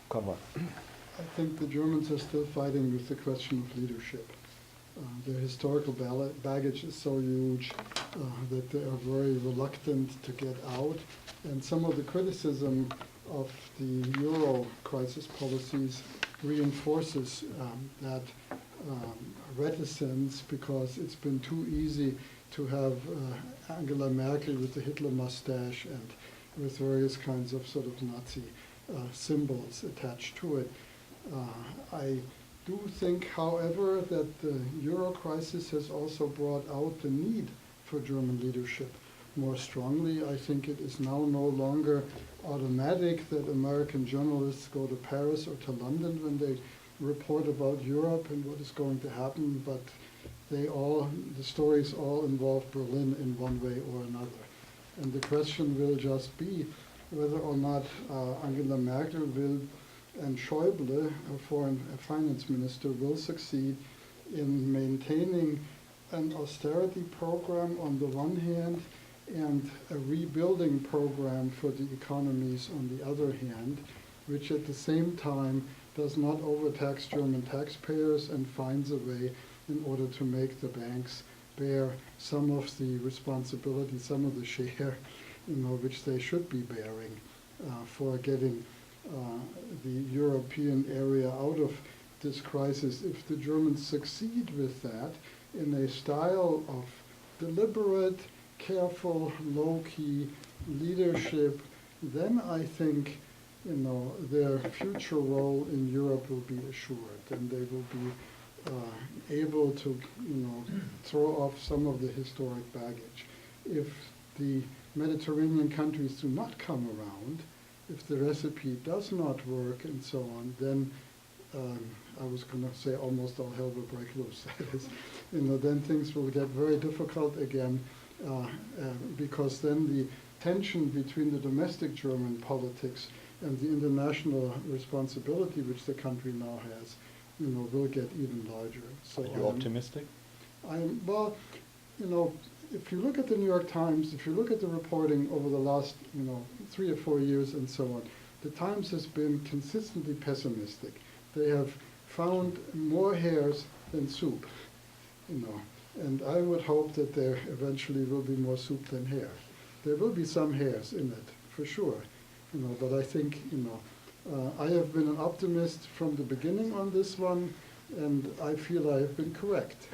Konrad. I think the Germans are still fighting with the question of leadership. Their historical baggage is so huge that they are very reluctant to get out. And some of the criticism of the Euro crisis policies reinforces that reticence, because it's been too easy to have Angela Merkel with the Hitler mustache and with various kinds of sort of Nazi symbols attached to it. I do think, however, that the Euro crisis has also brought out the need for German leadership more strongly. I think it is now no longer automatic that American journalists go to Paris or to London when they report about Europe and what is going to happen, but the stories all involve Berlin in one way or another. And the question will just be whether or not Angela Merkel will, and Schäuble, a foreign finance minister, will succeed in maintaining an austerity program on the one hand and a rebuilding program for the economies on the other hand, which at the same time does not overtax German taxpayers and finds a way in order to make the banks bear some of the responsibility, some of the share, which they should be bearing for getting the European area out of this crisis. If the Germans succeed with that in a style of deliberate, careful, low-key leadership, then I think their future role in Europe will be assured, and they will be able to throw off some of the historic baggage. If the Mediterranean countries do not come around, if the recipe does not work and so on, then I was going to say almost all hell will break loose. That is, then things will get very difficult again, because then the tension between the domestic German politics and the international responsibility which the country now has, will get even larger. So are you optimistic? Well, if you look at the New York Times, if you look at the reporting over the last, 3 or 4 years and so on, the Times has been consistently pessimistic. They have found more hairs than soup, and I would hope that there eventually will be more soup than hair. There will be some hairs in it, for sure, but I think, I have been an optimist from the beginning on this one, and I feel I have been correct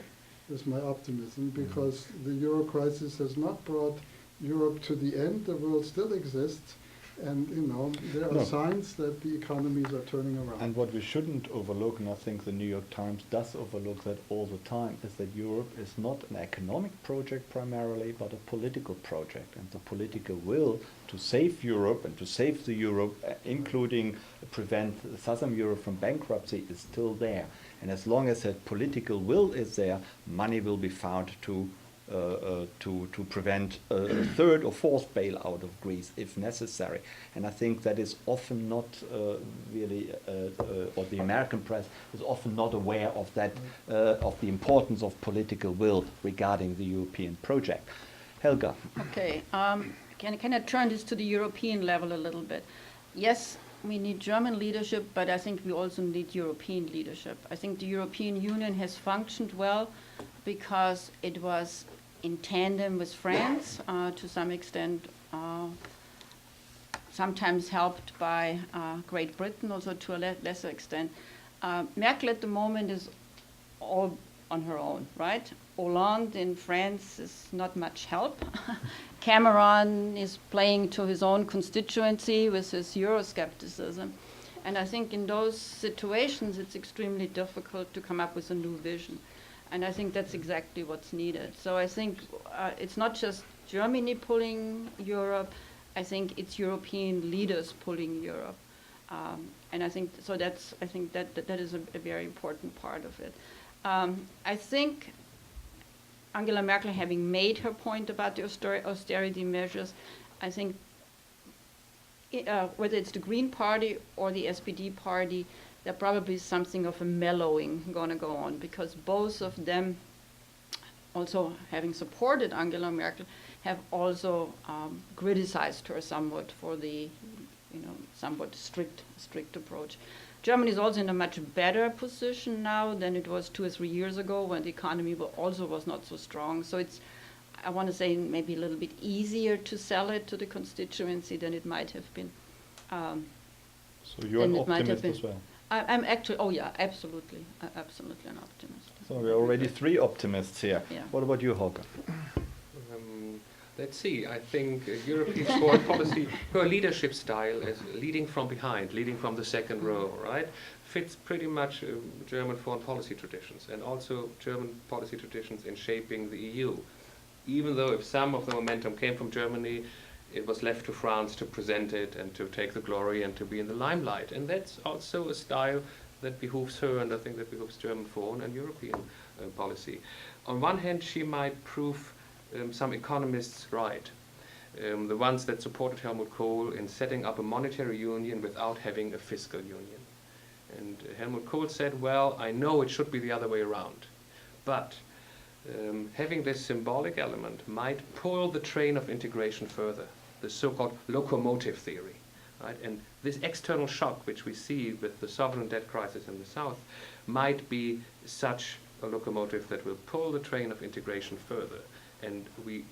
with my optimism, because the euro crisis has not brought Europe to the end. The world still exists, and there are signs that the economies are turning around. And what we shouldn't overlook, and I think the New York Times does overlook that all the time, is that Europe is not an economic project primarily, but a political project. And the political will to save Europe and to save the Europe, including prevent Southern Europe from bankruptcy, is still there. And as long as that political will is there, money will be found to prevent a third or fourth bailout of Greece if necessary. And I think that is often not really, or the American press is often not aware of that, of the importance of political will regarding the European project. Helga. Okay, can I turn this to the European level a little bit? Yes, we need German leadership, but I think we also need European leadership. I think the European Union has functioned well because it was in tandem with France, to some extent, sometimes helped by Great Britain, also to a lesser extent. Merkel at the moment is all on her own, right? Hollande in France is not much help. Cameron is playing to his own constituency with his Euroscepticism. And I think in those situations, it's extremely difficult to come up with a new vision. And I think that's exactly what's needed. So I think it's not just Germany pulling Europe, I think it's European leaders pulling Europe. And I think so that is a very important part of it. I think Angela Merkel, having made her point about the austerity measures, I think whether it's the Green Party or the SPD party, there probably is something of a mellowing going to go on, because both of them, also having supported Angela Merkel, have also criticized her somewhat for the somewhat strict approach. Germany is also in a much better position now than it was 2 or 3 years ago, when the economy also was not so strong. So it's, I want to say, maybe a little bit easier to sell it to the constituency than it might have been. So you're an optimist as well? I'm actually, oh yeah, absolutely. Absolutely an optimist. So we're already 3 optimists here. Yeah. What about you, Holger? Let's see. I think European foreign policy, her leadership style is leading from behind, leading from the second row, right? Fits pretty much German foreign policy traditions, and also German policy traditions in shaping the EU. Even though if some of the momentum came from Germany, it was left to France to present it and to take the glory and to be in the limelight. And that's also a style that behooves her, and I think that behooves German foreign and European policy. On one hand, she might prove some economists right, the ones that supported Helmut Kohl in setting up a monetary union without having a fiscal union. And Helmut Kohl said, well, I know it should be the other way around, but having this symbolic element might pull the train of integration further, the so-called locomotive theory. Right? And this external shock, which we see with the sovereign debt crisis in the South, might be such a locomotive that will pull the train of integration further. And we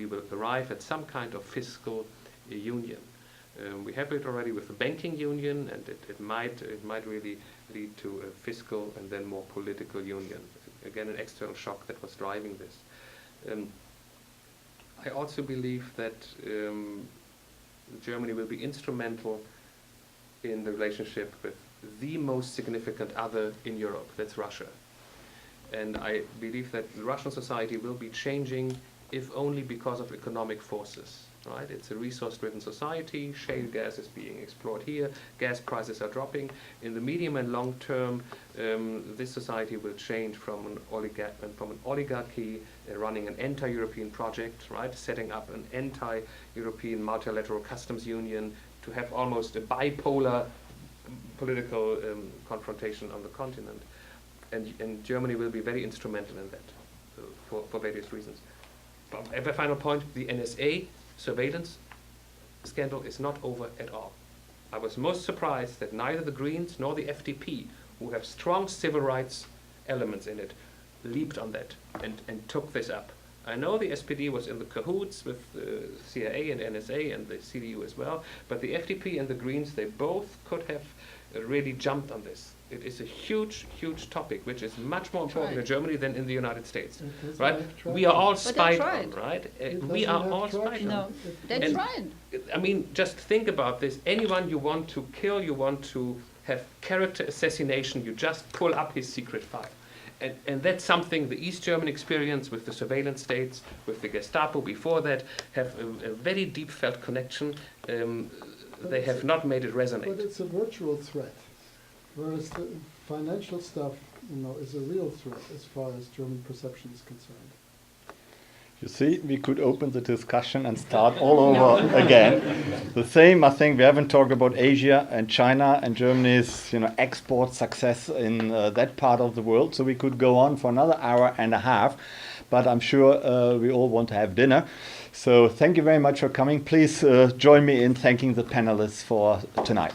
will arrive at some kind of fiscal union. We have it already with the banking union, and it might really lead to a fiscal and then more political union. Again, an external shock that was driving this. I also believe that Germany will be instrumental in the relationship with the most significant other in Europe, that's Russia. And I believe that Russian society will be changing, if only because of economic forces. Right? It's a resource-driven society. Shale gas is being explored here. Gas prices are dropping. In the medium and long term, this society will change from an oligarchy running an anti-European project, right? Setting up an anti-European multilateral customs union, to have almost a bipolar political confrontation on the continent. And Germany will be very instrumental in that, for various reasons. But at the final point, the NSA surveillance scandal is not over at all. I was most surprised that neither the Greens nor the FDP, who have strong civil rights elements in it, leaped on that and took this up. I know the SPD was in the cahoots with the CIA and NSA and the CDU as well, but the FDP and the Greens, they both could have really jumped on this. It is a huge, huge topic, which is much more important in Germany than in the United States, right? We are all spied on, right? We are all spied on. No, they tried. I mean, just think about this. Anyone you want to kill, you want to have character assassination, you just pull up his secret file. And that's something the East German experience with the surveillance states, with the Gestapo before that, have a very deep felt connection. They have not made it resonate. But it's a virtual threat, whereas the financial stuff, is a real threat as far as German perception is concerned. You see, we could open the discussion and start all over again. The same, I think, we haven't talked about Asia and China and Germany's, export success in that part of the world. So we could go on for another hour and a half, but I'm sure we all want to have dinner. So thank you very much for coming. Please join me in thanking the panelists for tonight.